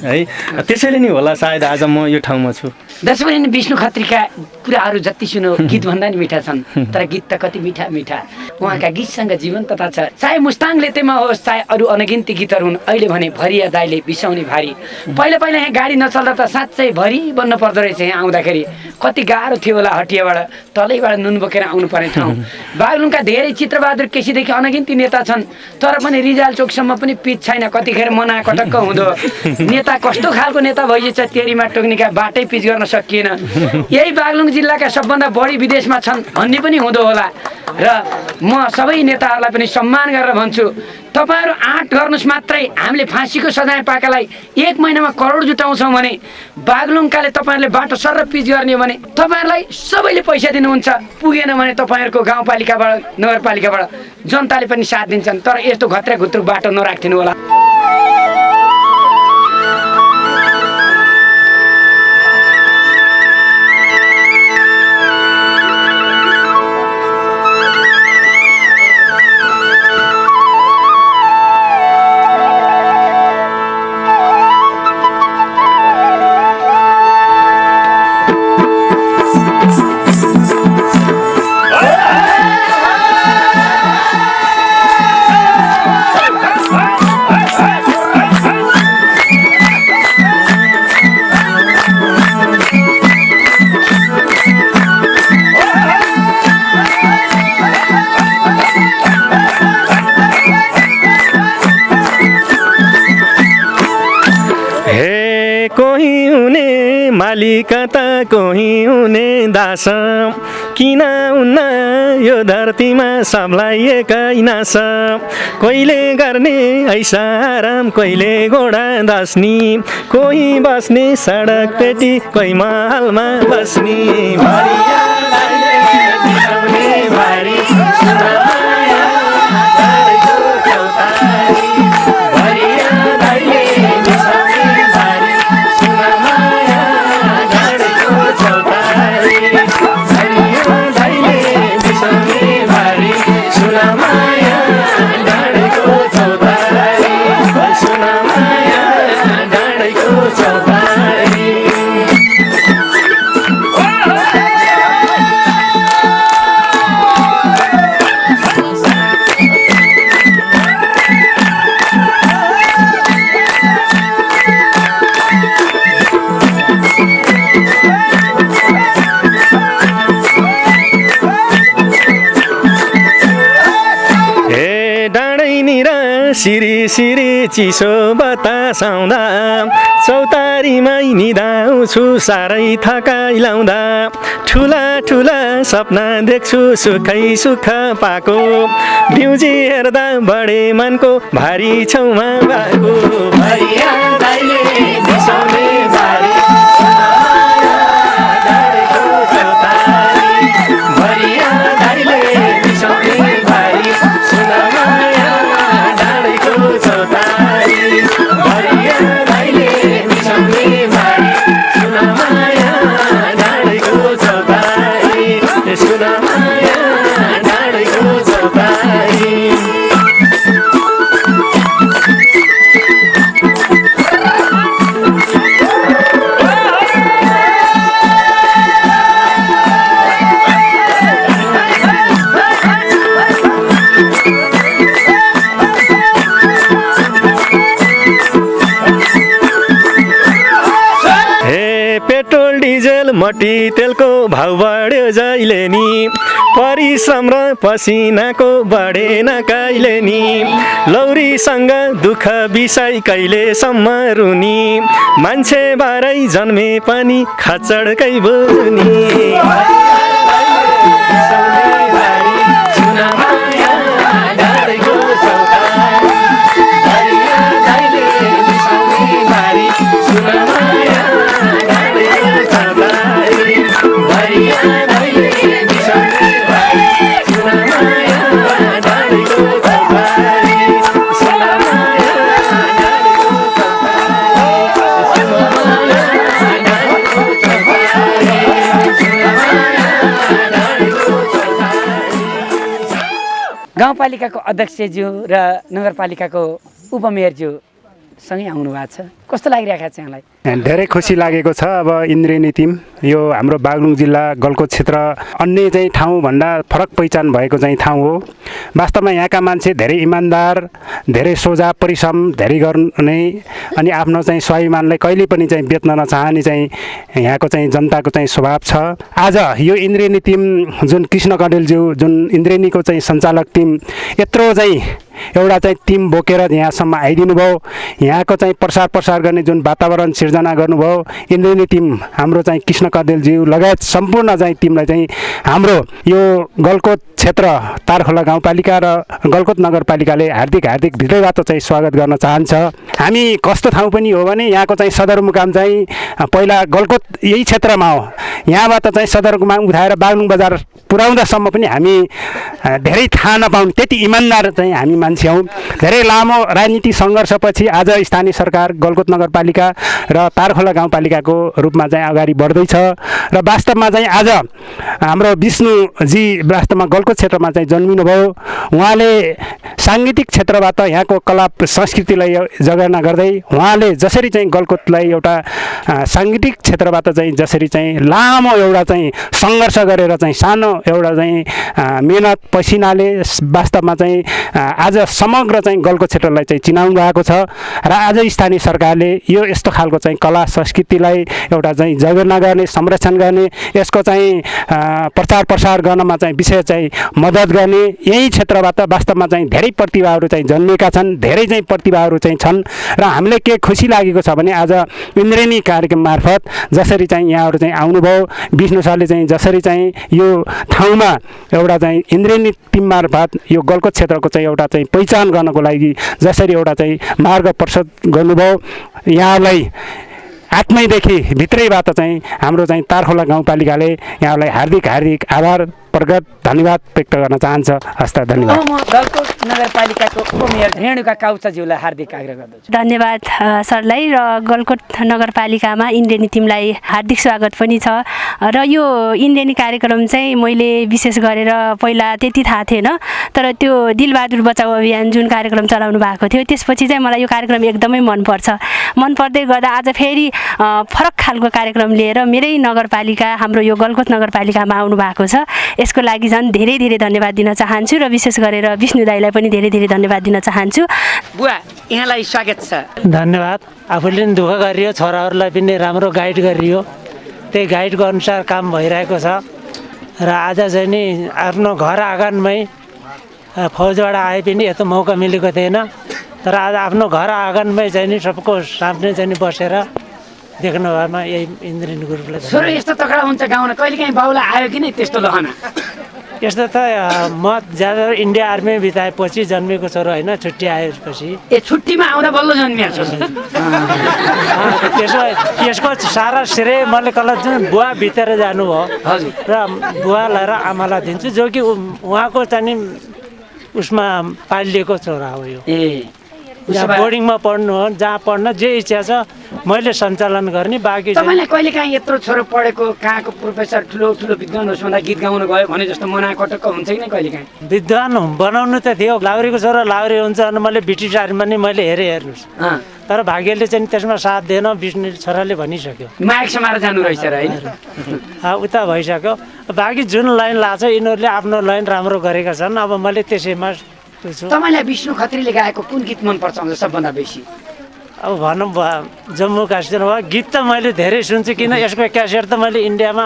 Speaker 2: है। त्यसैले नि होला सायद आज म यो ठाउँमा छु।
Speaker 1: दर्शकले नि विष्णु खत्रीका कुराहरू जति सुनो गीत भन्दा नि मिठा छन्, तर गीत त कति मिठा मिठा। उहाँका गीतसँग जीवन्तता छ। चाहे मुस्ताङ लेतेमा होस्, चाहे अरू अनगिन्ती गीतहरू हुन्। अहिले भने भरिया दाइले बिसाउने भारी। पहिला यहाँ गाडी नचल्दा त साँच्चै भरि बन्न पर्दो रहेछ। यहाँ आउँदाखेरि कति गाह्रो थियो होला, हटियाबाट तलैबाट नुन बोकेर आउनु पर्ने ठाउँ। बागलुङका धेरै चित्रबहादुर केसीदेखि अनगिन्ती नेता छन्, तर पनि रिजाल चोकसम्म पनि पिच छैन। कतिखेर मना कटक्क हुँदो नेता कस्तो खालको नेता भइएछ, तेरीमा टोक्निका बाटै पिच गर्न सकिएन। यही बागलुङ जिल्लाका सबभन्दा बढी विदेशमा छन् भन्ने पनि हुँदो होला। र म सबै नेताहरूलाई पनि सम्मान गरेर भन्छु, तपाईँहरू आँट गर्नुहोस् मात्रै। हामीले फाँसीको सजाय पाएकालाई 1 महिनामा करोड जुटाउँछौँ भने बागलुङकाले तपाईँहरूले बाटो सर पिच गर्ने भने तपाईँहरूलाई सबैले पैसा दिनुहुन्छ। पुगेन भने तपाईँहरूको गाउँपालिकाबाट नगरपालिकाबाट जनताले पनि साथ दिन्छन्। तर यस्तो घत्रे घुत्रु बाटो नराखिदिनु होला।
Speaker 2: मालिका त कोही हुने दास, किन हुन्न यो धरतीमा सबलाई एकै नास। कहिले गर्ने ऐसा आराम, कहिले घोडा दस्नी, कोही बस्ने सडक पेटी, कोही महलमा बस्ने। सिरी सिरी चिसो बतास आउँदा चौतारीमै निदाउँछु साह्रै थकाइ लाउँदा ठुला ठुला सपना देख्छु सुखै सुख पाको बिउजी हेर्दा बढे मनको भारी छेउमा भएको भरिया दाइले बिसाउने बारी भरिया दाइले बिसाउने बारी सुनमाया डाँडेको चौतारी भरिया दाइले बिसाउने बारी सुनमाया डाँडेको चौतारी सुनमाया डाँडेको चौतारी पेट्रोल डिजेल मट्टी तेलको भाउ बढ्यो जहिले नि परिश्रम र पसिनाको बढेन कहिले नि लौरीसँग दुःख बिसाइ कहिलेसम्म रुनी मान्छे बारै जन्मे पनि खचडकै बुनी
Speaker 1: गाउँपालिकाको अध्यक्षज्यू र नगरपालिकाको उपमेयरज्यू सँगै आउनु भएको छ कस्तो लागिरहेको छ यहाँलाई
Speaker 4: धेरै खुसी लागेको छ। अब इन्द्रेणी टिम यो हाम्रो बागलुङ जिल्ला गलकोट क्षेत्र अन्य चाहिँ ठाउँभन्दा फरक पहिचान भएको चाहिँ ठाउँ हो। वास्तवमा यहाँका मान्छे धेरै इमान्दार, धेरै सोझा, परिश्रम धेरै गर्ने अनि आफ्नो चाहिँ स्वाभिमानलाई कहिले पनि चाहिँ बेच्न नचाहने चाहिँ यहाँको चाहिँ जनताको चाहिँ स्वभाव छ। आज यो इन्द्रेणी टिम जुन कृष्ण कडेलज्यू जुन इन्द्रेणीको चाहिँ सञ्चालक टिम यत्रो चाहिँ एउटा चाहिँ टिम बोकेर यहाँसम्म आइदिनु भयो, यहाँको चाहिँ प्रसार गर्ने जुन वातावरण सिर्जना गर्नुभयो इन्द्रेणी टिम हाम्रो चाहिँ कृष्ण कडेलज्यू लगायत सम्पूर्ण चाहिँ टिमलाई चाहिँ हाम्रो यो गलकोट क्षेत्र तारखोला गाउँपालिका र गलकोट नगरपालिकाले हार्दिक हृदयबाट चाहिँ स्वागत गर्न चाहन्छ। हामी कस्तो ठाउँ पनि हो भने यहाँको चाहिँ सदरमुकाम चाहिँ पहिला गलकोट यही क्षेत्रमा हो, यहाँबाट चाहिँ सदरमुकाम उठाएर बागलुङ बजार पुर्याउँदासम्म पनि हामी धेरै थाहा नपाउने त्यति इमान्दार चाहिँ हामी मान्छे हौँ। धेरै लामो राजनीतिक सङ्घर्षपछि आज स्थानीय सरकार गलकोट नगरपालिका र तारखोला गाउँपालिकाको रूपमा चाहिँ अगाडि बढ्दैछ र वास्तवमा चाहिँ आज हाम्रो विष्णुजी वास्तवमा गलकोट क्षेत्रमा चाहिँ जन्मिनुभयो। उहाँले साङ्गीतिक क्षेत्रबाट यहाँको कला संस्कृतिलाई जगेर्ना गर्दै उहाँले जसरी चाहिँ गलकोटलाई एउटा साङ्गीतिक क्षेत्रबाट चाहिँ जसरी चाहिँ लामो एउटा चाहिँ सङ्घर्ष गरेर चाहिँ सानो एउटा चाहिँ मेहनत पसिनाले वास्तवमा चाहिँ आज समग्र चाहिँ गलकोट क्षेत्रलाई चाहिँ चिनाउनु भएको छ र आज स्थानीय सरकारले यो यस्तो खालको चाहिँ कला संस्कृतिलाई एउटा चाहिँ जगेर्ना गर्ने, संरक्षण गर्ने, यसको चाहिँ प्रचार गर्नमा चाहिँ विशेष चाहिँ मद्दत गर्ने यही क्षेत्रबाट वास्तवमा चाहिँ धेरै प्रतिभाहरू चाहिँ जन्मिएका छन्, धेरै चाहिँ प्रतिभाहरू चाहिँ छन् र हामीले के खुसी लागेको छ भने आज इन्द्रेणी कार्यक्रम मार्फत जसरी चाहिँ यहाँहरू चाहिँ आउनुभयो, विष्णु सरले चाहिँ जसरी चाहिँ यो ठाउँमा एउटा चाहिँ इन्द्रेणी टिम मार्फत यो गलकोट क्षेत्रको चाहिँ एउटा चाहिँ पहिचान गर्नको लागि जसरी एउटा चाहिँ मार्ग प्रशस्त गर्नुभयो, यहाँलाई आत्मैदेखि भित्रैबाट चाहिँ हाम्रो चाहिँ तारखोला गाउँपालिकाले यहाँलाई हार्दिक आभार प्रकट धन्यवाद व्यक्त गर्न चाहन्छ। हस्त धन्यवाद।
Speaker 1: म गलकोट नगरपालिकाको उपमेयर रेणुका काउचाज्यूलाई हार्दिक आग्रह गर्दछु।
Speaker 5: धन्यवाद सरलाई र गलकोट नगरपालिकामा इन्द्रेणी टिमलाई हार्दिक स्वागत पनि छ र यो इन्द्रेणी कार्यक्रम चाहिँ मैले विशेष गरेर पहिला त्यति थाहा थिएन, तर त्यो दिलबहादुर बचाउ अभियान जुन कार्यक्रम चलाउनु भएको थियो त्यसपछि चाहिँ मलाई यो कार्यक्रम एकदमै मनपर्छ। मन पर्दै गर्दा आज फेरि फरक खालको कार्यक्रम लिएर मेरै नगरपालिका हाम्रो यो गलकोट नगरपालिकामा आउनु भएको छ। यसको लागि झन् धेरै धन्यवाद दिन चाहन्छु र विशेष गरेर विष्णु दाइलाई पनि धेरै धन्यवाद दिन चाहन्छु।
Speaker 1: बुवा यहाँलाई स्वागत छ।
Speaker 6: धन्यवाद। आफूले पनि दुःख गरियो, छोराहरूलाई पनि राम्रो गाइड गरियो, त्यही गाइडको अनुसार काम भइरहेको छ र आज चाहिँ नि आफ्नो घर आँगनमै फौजबाट आए पनि यस्तो मौका मिलेको थिएन। तर आज आफ्नो घर आँगनमै चाहिँ नि सबको सामने चाहिँ नि बसेर देख्नु भएमा यही इन्द्रेणी गुरुङलाई
Speaker 1: छोरो यस्तो तगडा हुन्छ गाउँमा कहिलेकाहीँ बाउलाई आयो कि नै त्यस्तो लहना
Speaker 6: यस्तो त म ज्यादा इन्डिया आर्मी बिताएपछि जन्मेको छोरो होइन छुट्टी आएपछि
Speaker 1: ए छुट्टीमा आउँदा बल्ल जन्मिया छ
Speaker 6: त्यसको सारा श्रेय मैले कसलाई जुन बुवा बितेर जानुभयो
Speaker 1: हजुर
Speaker 6: र बुवालाई र आमालाई दिन्छु जो कि उहाँको चाहिँ उसमा पालिएको छोरा हो यो
Speaker 1: ए
Speaker 6: जहाँ बोर्डिङमा पढ्नु हो जहाँ पढ्न जे इच्छा छ मैले सञ्चालन गर्ने बाँकी
Speaker 1: तपाईँलाई कहिलेकाहीँ यत्रो छोरो पढेको कहाँको प्रोफेसर ठुलो ठुलो विद्वान होस् भन्दा गीत गाउनु गयो भने जस्तो मनाकटक्क हुन्छ कि नै कहिलेकाहीँ
Speaker 6: विद्वान बनाउनु त थियो लाउरीको छोरो लाउरी हुन्छ अनि मैले ब्रिटिस आर्मीमा नि मैले हेर्नुहोस् तर भाग्यले चाहिँ त्यसमा साथ दिएन विष्णु छोराले भनिसक्यो
Speaker 1: माइक समाएर जानु रहेछ र होइन
Speaker 6: उता भइसक्यो बाँकी जुन लाइन लाग्छ यिनीहरूले आफ्नो लाइन राम्रो गरेका छन् अब मैले त्यसैमा
Speaker 1: तपाईँलाई विष्णु खत्रीले गाएको कुन गीत मनपर्छ सबभन्दा बेसी
Speaker 6: अब भनौँ जम्मू काश्मीरमा गीत त मैले धेरै सुन्छु किन यसको क्यासेट त मैले इन्डियामा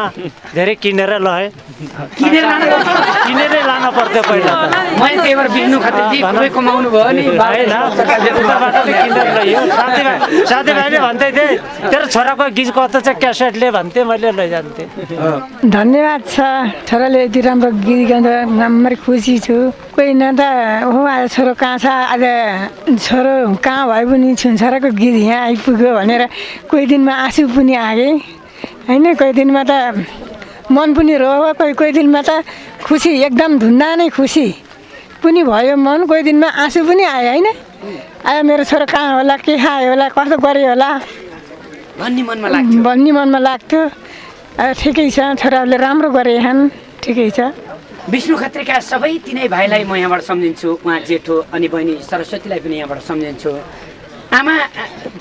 Speaker 6: धेरै किनेर लगाएँ किनेरै लानु पर्थ्यो पहिला
Speaker 1: मैले त्यही भएर विष्णु खत्री कमाउनु भयो नि
Speaker 6: होइन उताबाट किनेर लैयो साथीभाइले भन्दै थिए तेरो छोराको गीत कस्तो छ क्यासेटले भन्थे मैले लैजान्थेँ
Speaker 7: धन्यवाद छ छोराले यति राम्रो गीत गाउँदा राम्ररी खुसी छु कोही न त हो आज छोरो कहाँ छ आज छोरो कहाँ भए पनि छोराको गीत यहाँ आइपुग्यो भनेर कोही दिनमा आँसु पनि आए होइन कोही दिनमा त मन पनि रोयो कोही दिनमा त खुसी एकदम धुन्दा नै खुसी पनि भयो मन कोही दिनमा आँसु पनि आयो होइन आयो मेरो छोरो कहाँ होला के खायो होला कस्तो गर्यो होला भन्ने मनमा लाग्थ्यो ठिकै छ छोराहरूले राम्रो गरे छन् ठिकै छ
Speaker 1: विष्णु खत्रीका सबै तिनै भाइलाई म यहाँबाट सम्झिन्छु उहाँ जेठो अनि बहिनी सरस्वतीलाई पनि यहाँबाट सम्झिन्छु आमा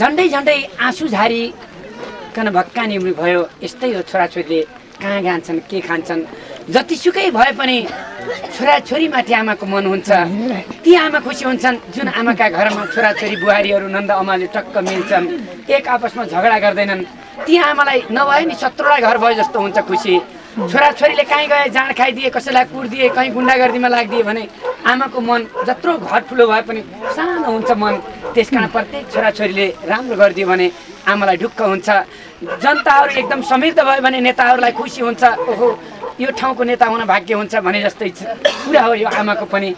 Speaker 1: झन्डै झन्डै आँसु झारिकन भक्कानी भयो यस्तै हो छोराछोरीले कहाँ जान्छन् के खान्छन् जतिसुकै भए पनि छोराछोरीमाथि आमाको मन हुन्छ ती आमा खुसी हुन्छन् जुन आमाका घरमा छोराछोरी बुहारीहरू नन्द अमाले टक्क मिल्छन् एक आपसमा झगडा गर्दैनन् ती आमालाई नभए नि 17वटा घर भयो जस्तो हुन्छ खुसी छोराछोरीले कहीँ गए जाँड खाइदिए कसैलाई कुर्दिए कहीँ गुन्डागर्दीमा लाग्दिए भने आमाको मन जत्रो घर ठुलो भए पनि सानो हुन्छ मन त्यसकारण प्रत्येक छोराछोरीले राम्रो गरिदियो भने आमालाई ढुक्क हुन्छ जनताहरू एकदम समृद्ध भयो भने नेताहरूलाई खुसी हुन्छ ओहो यो ठाउँको नेता हुन भाग्य हुन्छ भने जस्तै कुरा हो यो आमाको पनि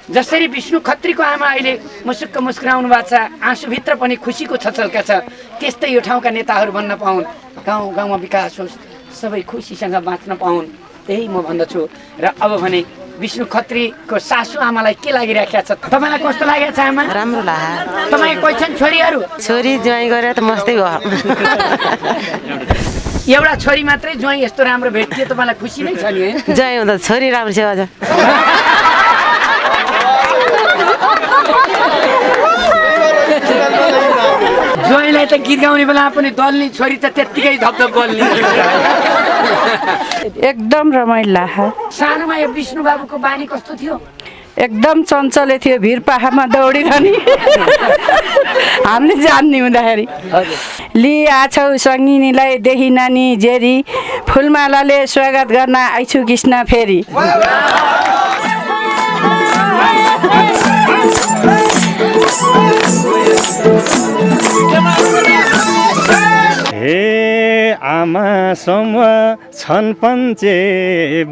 Speaker 1: जसरी विष्णु खत्रीको आमा अहिले मुसुक्क मुस्कुराउनु भएको छ आँसुभित्र पनि खुसीको छचल्का छ त्यस्तै यो ठाउँका नेताहरू बन्न पाउन् गाउँमा विकास होस् सबै खुसीसँग बाँच्न पाउन् त्यही म भन्दछु र अब भने विष्णु खत्रीको सासू आमालाई के लागिरहेको छ तपाईँलाई कस्तो लागेको छ आमा
Speaker 8: राम्रो लाग्यो
Speaker 1: तपाईँ कोही छन् छोरीहरू
Speaker 8: छोरी ज्वाइँ गरेर त मस्तै भयो
Speaker 1: एउटा छोरी मात्रै ज्वाइँ यस्तो राम्रो भेटियो तपाईँलाई खुसी नै छ नि है
Speaker 8: ज्वाइँ हुँदा छोरी राम्रो छ अझ
Speaker 1: ज्वाइँलाई त गीत गाउने बेला पनि दल्ने छोरी त त्यत्तिकै धपधप बोल्ने
Speaker 9: एकदम रमाइलो लाग्यो
Speaker 1: सानोमा यो विष्णु बाबुको बानी कस्तो थियो
Speaker 9: एकदम चञ्चले थियो भिर पाखामा दौडिरहने हामीले जान्ने हुँदाखेरि लिया छौ सङ्गिनीलाई देखि नानी जेरी फुलमालाले स्वागत गर्न आइछु कृष्ण फेरि
Speaker 2: हे आमासम्म छन् पञ्चे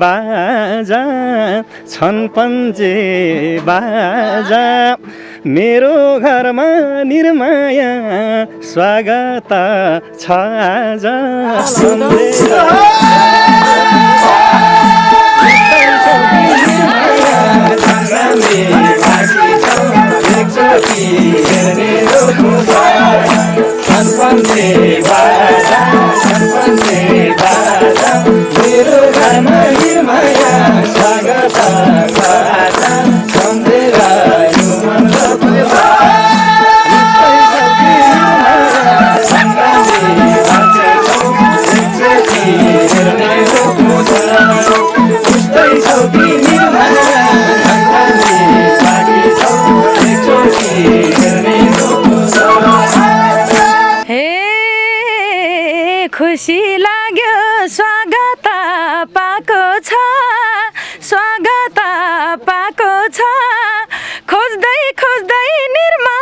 Speaker 2: बाजा छन् पञ्चे बाजा मेरो घरमा निर्माया स्वागत छ आज
Speaker 3: खुसी लाग्यो स्वागत पाएको छ स्वागत पाएको छ खोज्दै खोज्दै निर्मा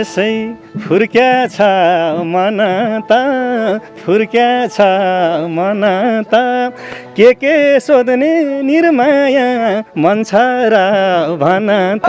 Speaker 2: यसै फुर्क्या छ मन त फुर्क्या छ मन त के सोध्ने निर्माया मन छ र भन त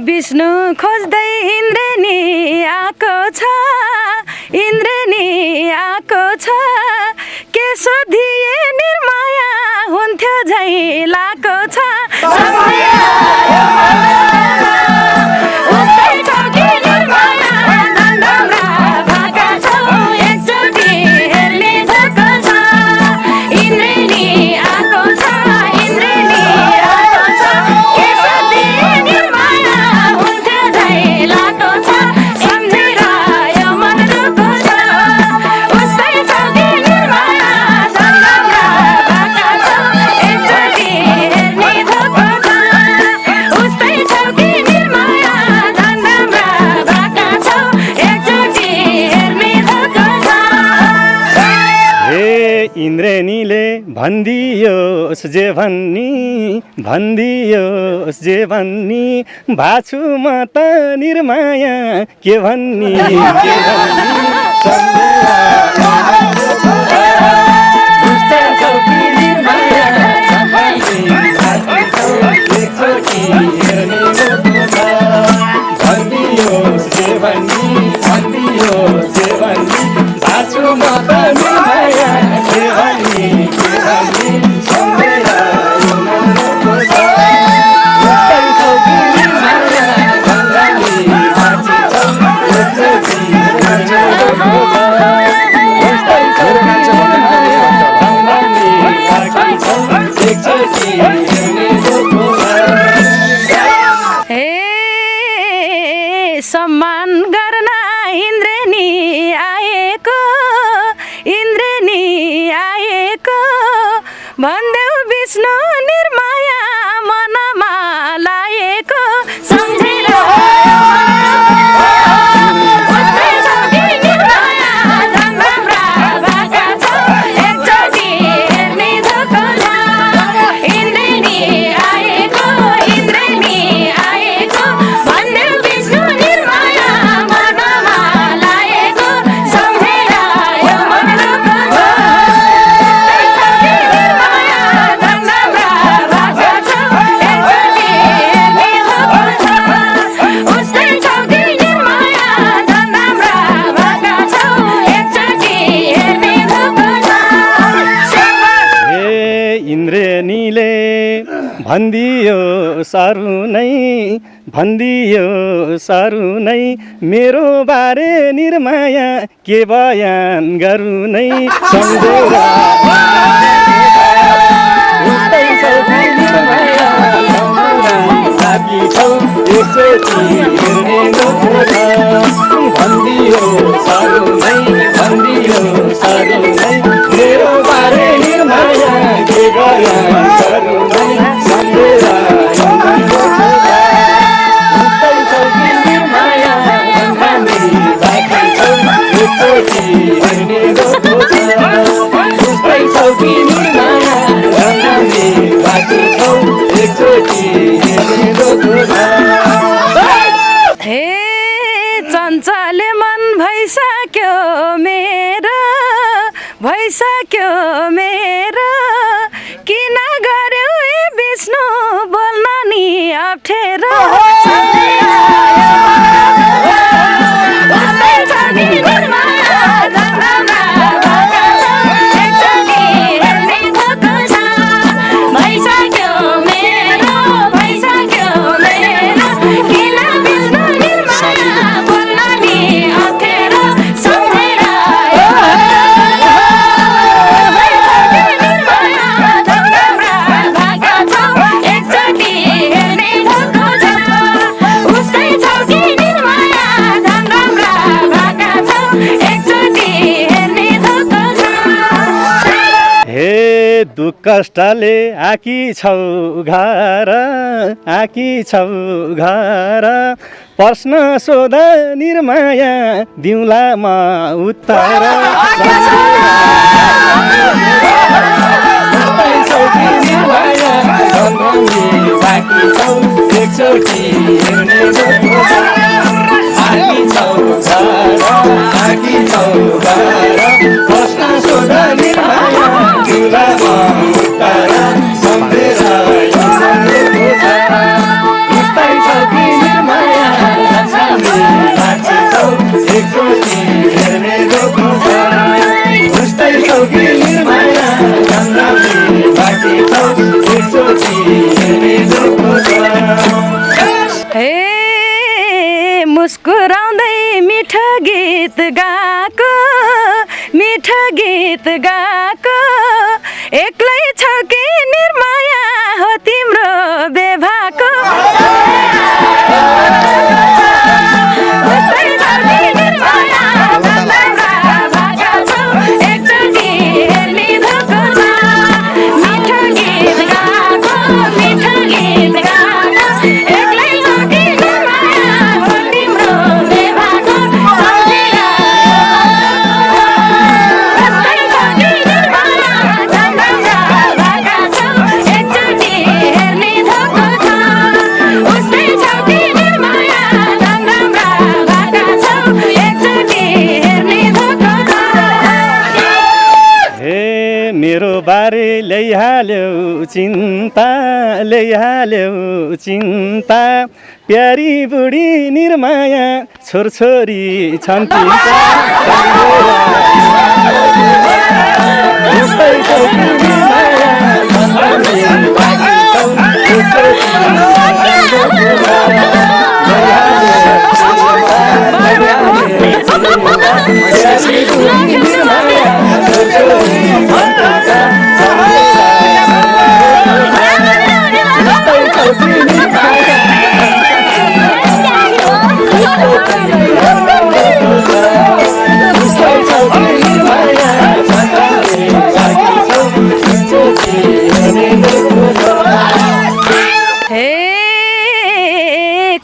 Speaker 3: विष्णु खोज्दै इन्द्रेणी आएको छ इन्द्रेणी आएको छ के सोधिए निर्माया हुन्थ्यो झै लाको छ
Speaker 2: इन्द्रेणीले भनिदियोस् जे भनिदियोस् जे भन्नी भाछु म त निर्माया के भन्नी
Speaker 3: सम्मान गर्न इन्द्रेणी आएको भन्देऊ विष्णु निर्माया मनमा लाएको सम्झेर
Speaker 2: भन्दियो सारू नै मेरो बारे निर्माया के बयान गरु नै सम्झेर भन्दियो सारू नै मेरो बारे निर्माया के बयान गरु नै सम्झेर दुःख कष्टले आकी छौ घर आकी छौ घर प्रश्न सोध निर्माया दिउँला म उत्तर
Speaker 3: हे मुस्कुराउँदै मिठो गीत गाएको मिठो गीत गाएको एक्लै छौ कि निर्माया हो तिम्रो बेभाको
Speaker 2: बारे ल्याइहाल्यौ चिन्ता प्यारी बुढी निर्माया छोरछोरी छन्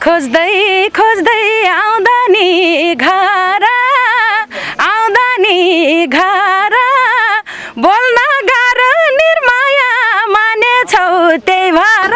Speaker 3: खोज्दै खोज्दै आउँदा नि घर बोल्न गाह्रो निर्माया मानेछौ त्यही भएर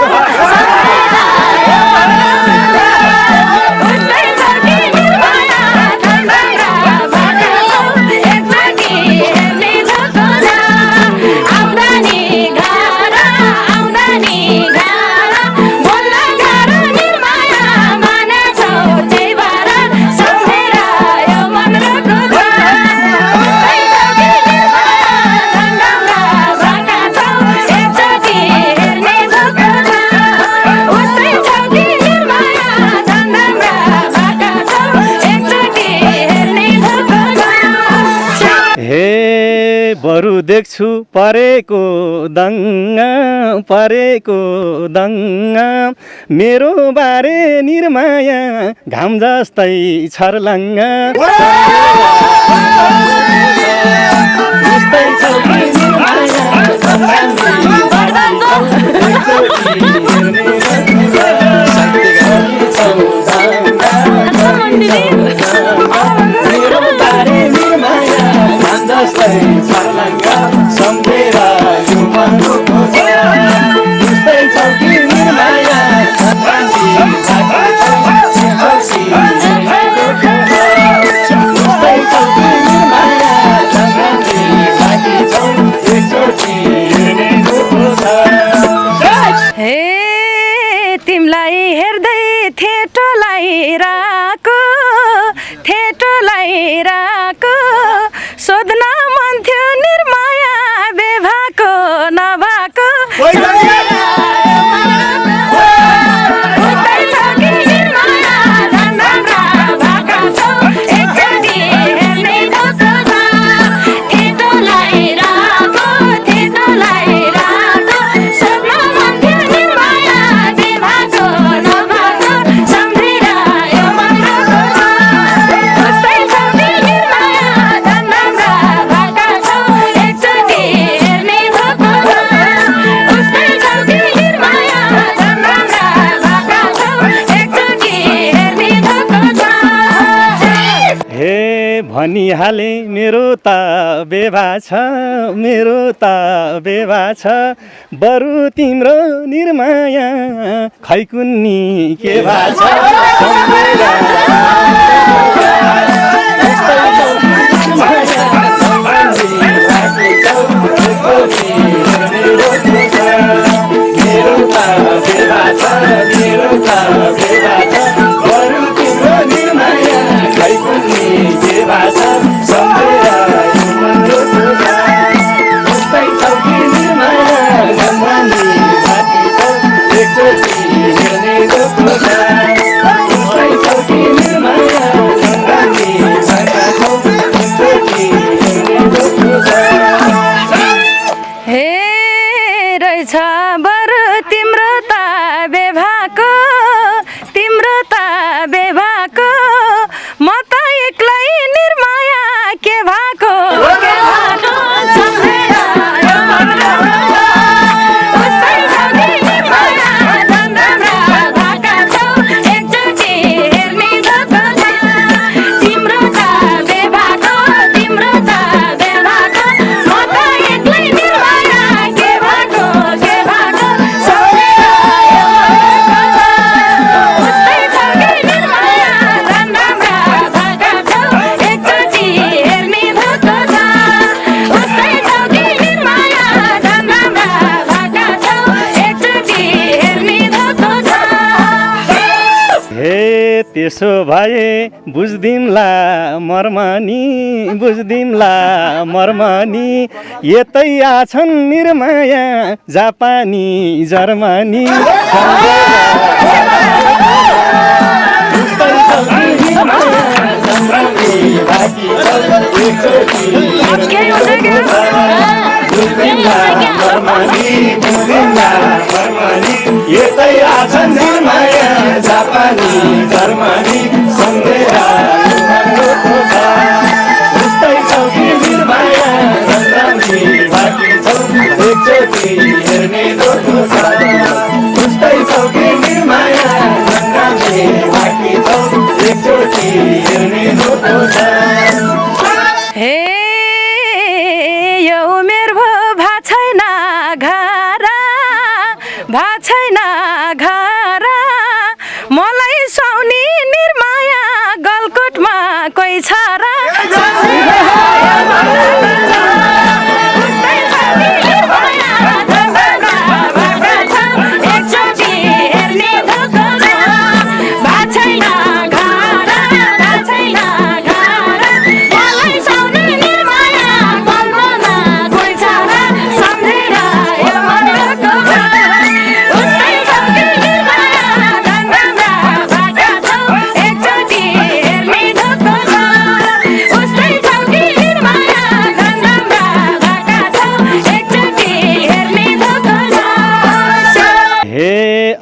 Speaker 2: बरु देख्छु परेको दङ्गा मेरो बारे निर्माया घाम जस्तै छर्लङ्गा
Speaker 3: तिमलाई हेर्दै थेटो लाइराको सोध्न मन थियो निर्माया बेभाको नभाको
Speaker 10: Some
Speaker 2: हाले मेरो त बेभा छ मेरो त बेभा छ बरु तिम्रो निर्माया खै कुन्नी के भा छ त्यसो भए बुझ्दिमला मर्मानी बुझ्दिमला मर्मानी यतै आछन् निर्माया जापानी जर्मनी
Speaker 10: यतै आछन् निर्माया जापानी जर्मनी सम्झेर उस्तै छौ कि निर्माया सङ्ग्रामी बाँकी छौ एकचोटि हेर्ने धोको छ उस्तै छौ कि निर्माया सङ्ग्रामी बाँकी छौ एकचोटि हेर्ने धोको छ
Speaker 3: हे यो उमेर भो भा छैन घरा भा छैन घरा मलाई सुहाउने निर्माया गलकोटमा कोही छ र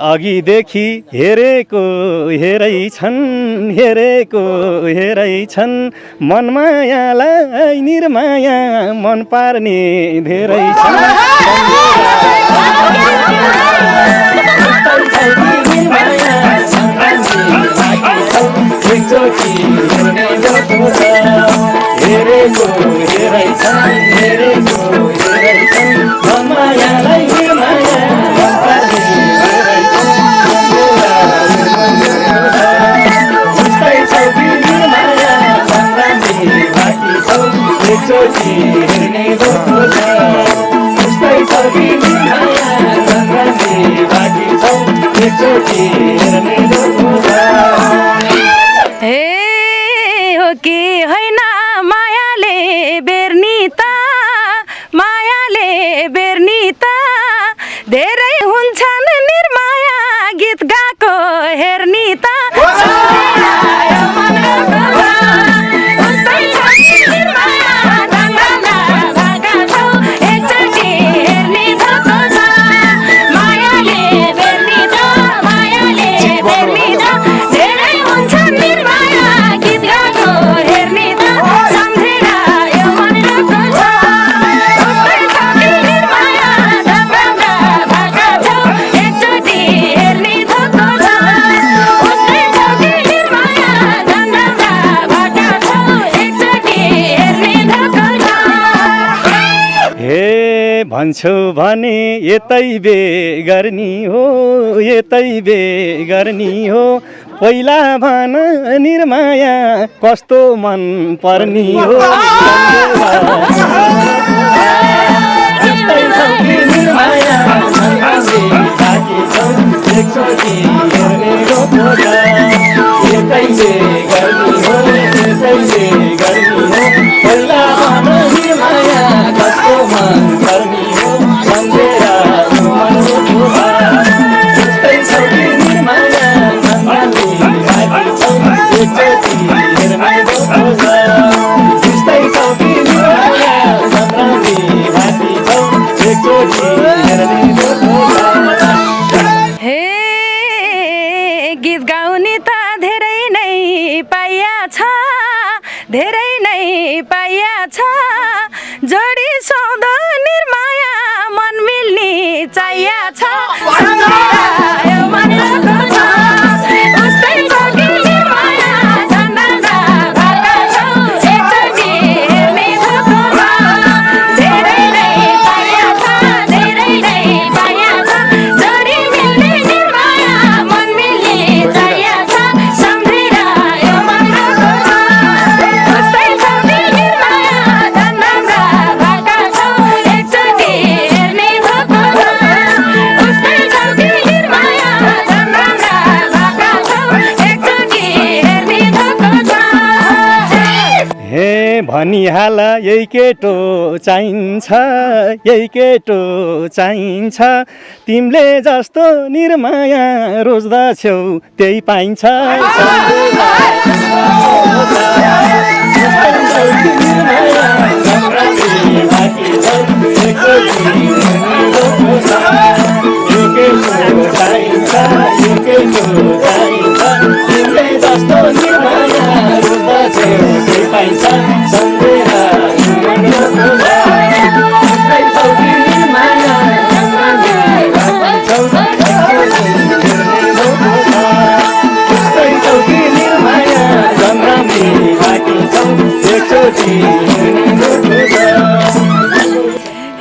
Speaker 2: अघिदेखि हेरेको हेरै छन् मनमायालाई निर्माया मन पार्ने धेरै छन्
Speaker 3: हे हो कि होइन मायाले बेर्नी त धेरै हुन्छन् निर्माया गीत गाएको हेर्नी त
Speaker 2: भन्छु भने यतै बे गर्ने हो यतै बे गर्ने हो पहिला भन निर्माया कस्तो मन पर्ने हो
Speaker 3: गीत गाउने त धेरै नै पाइया छ धेरै नै पाइया छ जोडी सौद निर्माया मन मिल्ने चाहिया छ
Speaker 2: भनिहाल यही केटो चाहिन्छ यही केटो चाहिन्छ तिमीले जस्तो निर्माया रोज्दछौ त्यही पाइन्छ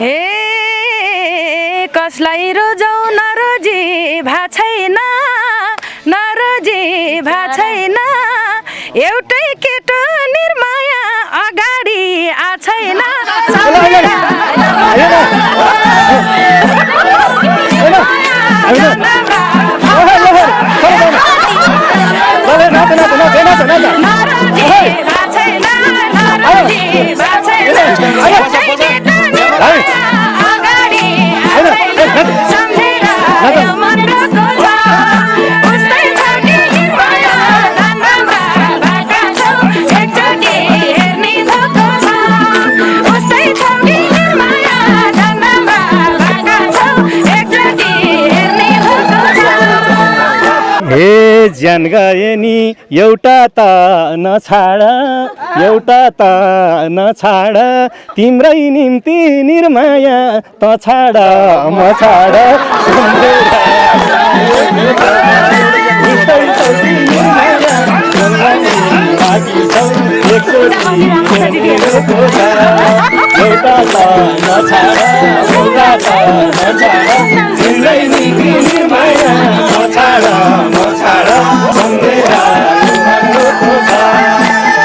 Speaker 3: हे कसलाई रोजाउ नरोजी भा छैन नरोजी भा छैन एउटै केटो निर्माया अगाडि आ छैन
Speaker 2: हे ज्यान गए नि एउटा त नछाड एउटा त नछाड तिम्रै निम्ति निर्माया त छाड म छाड एउटा त नछाड एउटा त नछाड तिम्रै निम्ति निर्माया म छाड म छाड सम्झेरा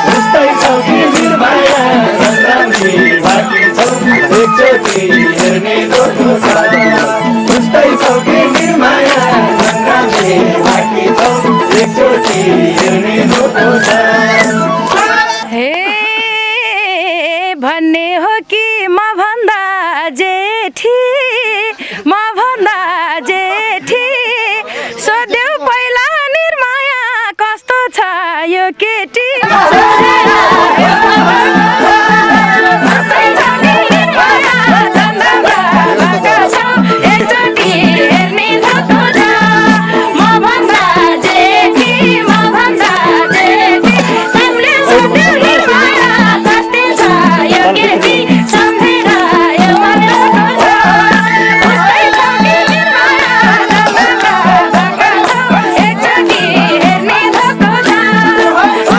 Speaker 2: जस्तै छौ कि निर्माया सङ्ग्रामले बाँकी छौ एकचोटि हेर्ने दोस्रो छ जस्तै छौ कि निर्माया सङ्ग्रामले बाँकी छौ एकचोटि हेर्ने दोस्रो छ
Speaker 3: भन्ने हो कि म भन्दा जेठी म भन्दा जेठी सोध्यौ पहिला निर्माया कस्तो छ यो केटी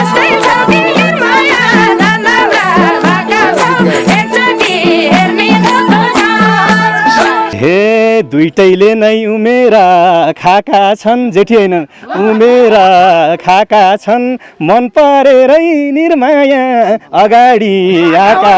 Speaker 3: Stay
Speaker 11: दुईटैले नै उमेरा खाका छन् जेठी होइन उमेरा खाका छन् मन परेरै निर्माया अगाडि आका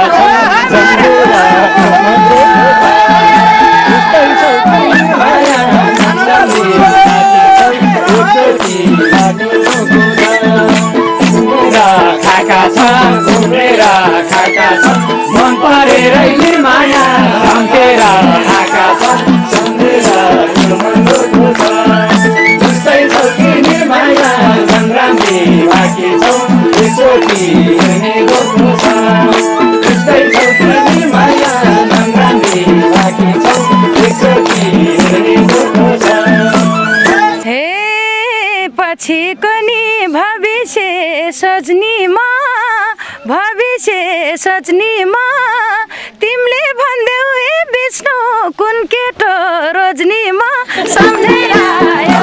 Speaker 10: खाका छन् उम्रेरा खाका छन् मन परेरै निर्माया सम्झेरा खाका छन् सम्झेरा मनोको छ जस्तै छौ कि निर्माया सङ्ग्रामले बाँकी छौ एकचोटि हेर्ने गोठो छ जस्तै छौ कि निर्माया सङ्ग्रामले बाँकी छौ एकचोटि हेर्ने गोठो छ
Speaker 3: हे पछिको नि भविष्य सोच्नीमा तिमीले भन्देऊ ए विष्णु कुन केटो रोज्नीमा सम्झेर आयो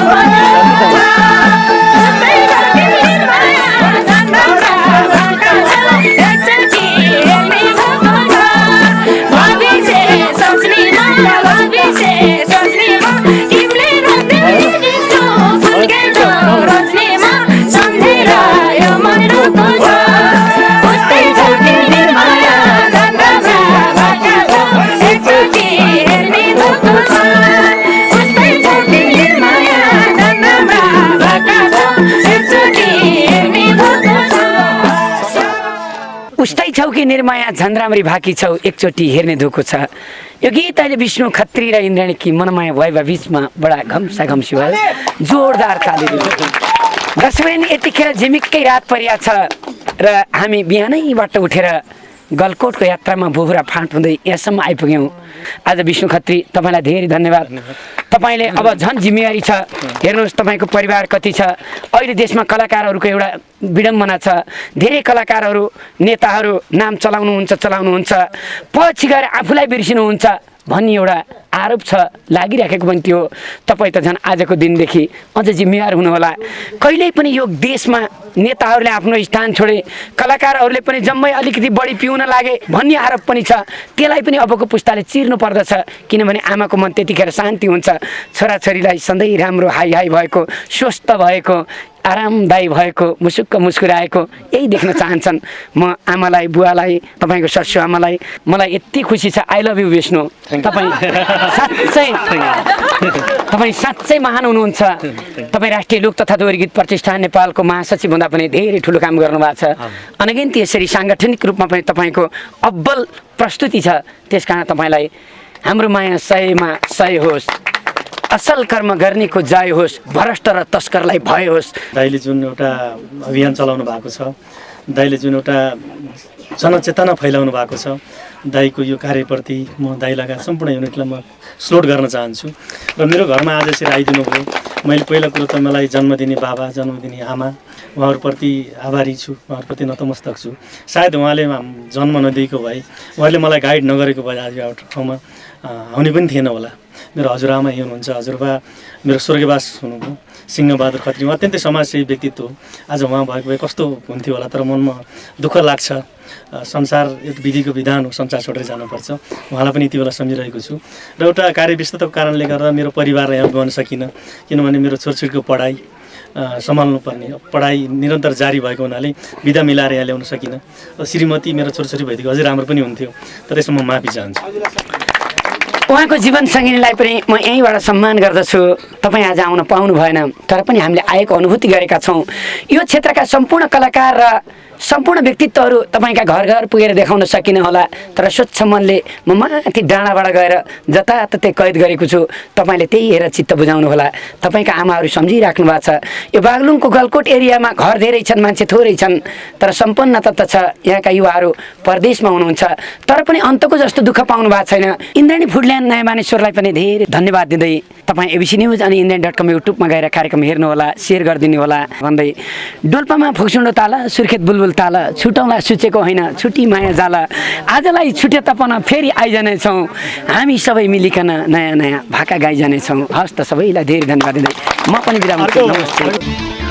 Speaker 1: उस्तै छौ कि निर्माया झन्राम्री भाकी छौ एकचोटि हेर्ने धोको छ। यो गीत अहिले विष्णु खत्री र इन्द्राणी कि मनमाया भएका बिचमा बडा घम्सा घम्सी भयो, जोरदार ताली दिनु। दर्शकवृन्द, यतिखेर झिमिक्कै रात परिया छ र हामी बिहानैबाट उठेर गलकोटको यात्रामा बोहुरा फाँट हुँदै यहाँसम्म आइपुग्यौँ। आज विष्णु खत्री तपाईँलाई धेरै धन्यवाद। तपाईँले अब झन् जिम्मेवारी छ। हेर्नुहोस् तपाईँको परिवार कति छ। अहिले देशमा कलाकारहरूको एउटा विडम्बना छ, धेरै कलाकारहरू नेताहरू नाम चलाउनुहुन्छ पछि गएर आफूलाई बिर्सिनुहुन्छ भन्ने एउटा आरोप छ, लागिराखेको पनि थियो। तपाईँ त झन् आजको दिनदेखि अझ जिम्मेवार हुनुहोला। कहिल्यै पनि यो देशमा नेताहरूले आफ्नो स्थान छोडे, कलाकारहरूले पनि जम्मै अलिकति बढी पिउन लागे भन्ने आरोप पनि छ। त्यसलाई पनि अबको पुस्ताले चिर्नु पर्दछ, किनभने आमाको मन त्यतिखेर शान्ति हुन्छ। छोराछोरीलाई सधैँ राम्रो हाई भएको, स्वस्थ भएको, आरामदायी भएको, मुसुक्क मुस्कुराएको यही देख्न चाहन्छन्। म आमालाई, बुवालाई, तपाईँको ससु आमालाई मलाई यति खुसी छ। I love you Vishnu. तपाईँ साँच्चै महान हुनुहुन्छ। तपाईँ राष्ट्रिय लोक तथा दोहोरी गीत प्रतिष्ठान नेपालको महासचिव हुँदा पनि धेरै ठुलो काम गर्नुभएको छ। अनगिन्ती यसरी साङ्गठनिक रूपमा पनि तपाईँको अब्बल प्रस्तुति छ। त्यसकारण तपाईँलाई हाम्रो माया 100मा 100 होस्, असल कर्म गर्नेको जय होस्, भ्रष्ट र तस्करलाई भय होस्।
Speaker 11: दाइले जुन एउटा अभियान चलाउनु भएको छ, दाइले जुन एउटा जनचेतना फैलाउनु भएको छ, दाइको यो कार्यप्रति म दाइ लगायत सम्पूर्ण युनिटलाई म स्लोट गर्न चाहन्छु। र मेरो घरमा आज यसरी आइदिनु भयो। मैले पहिला कुरो त मलाई जन्म दिने बाबा, जन्म दिने आमा, उहाँहरूप्रति आभारी छु, उहाँहरूप्रति नतमस्तक छु। सायद उहाँले जन्म नदिएको भए, उहाँले मलाई गाइड नगरेको भए आज एउटा ठाउँमा आउने पनि थिएन होला। मेरो हजुरआमा यही हुनुहुन्छ, हजुरबा मेरो स्वर्गवास हुनुभयो, सिंहबहादुर खत्री, उहाँ अत्यन्तै समाजसेवी व्यक्तित्व हो। आज उहाँ भएको भए कस्तो हुन्थ्यो होला। तर मनमा दुःख लाग्छ। संसार एक विधिको विधान हो, संसार छोडेर जानुपर्छ। उहाँलाई पनि यति बेला सम्झिरहेको छु। र एउटा कार्यव्यस्तताको कारणले गर्दा मेरो परिवारलाई यहाँ गउन सकिनँ, किनभने मेरो छोरछोरीको पढाइ सम्हाल्नु पर्ने, पढाइ निरन्तर जारी भएको हुनाले बिदा मिलाएर यहाँ ल्याउन सकिनँ। श्रीमती मेरो छोरछोरी भइदिएको अझै राम्रो पनि हुन्थ्यो। तर यसमा म माफी चाहन्छु।
Speaker 1: उहाँको जीवनसङ्गिनीलाई पनि म यहीँबाट सम्मान गर्दछु। तपाईँ आज आउन पाउनु भएन, तर पनि हामीले आएको अनुभूति गरेका छौँ। यो क्षेत्रका सम्पूर्ण कलाकार र सम्पूर्ण व्यक्तित्वहरू तपाईँका घर घर पुगेर देखाउन सकिन होला, तर स्वच्छ मनले म माथि डाँडाबाट गएर जताततै कैद गरेको छु। तपाईँले त्यही हेरेर चित्त बुझाउनु होला। तपाईँका आमाहरू सम्झिराख्नु भएको छ। यो बागलुङको गलकोट एरियामा घर धेरै छन्, मान्छे थोरै छन्, तर सम्पन्नता त छ। यहाँका युवाहरू परदेशमा हुनुहुन्छ, तर पनि अन्तको जस्तो दुःख पाउनु भएको छैन। इन्द्राणी फुडल्यान्ड नयाँ मानेश्वरलाई पनि धेरै धन्यवाद दिँदै तपाईँ एबिसी न्युज अनि इन्द्राणी.com युट्युबमा गएर कार्यक्रम हेर्नुहोला, सेयर गरिदिनु होला भन्दै डोल्पामा फुक्सुन्डो ताल, सुर्खेत बुलबुल ताल, छुटौँला सुचेको होइन छुटी माया जाला। आजलाई छुटे तपन फेरि आइजानेछौँ, हामी सबै मिलिकन नयाँ नयाँ भाका गाइजानेछौँ। हस् त, सबैलाई धेरै धन्यवाद दिँदै म पनि बिराम। नमस्ते।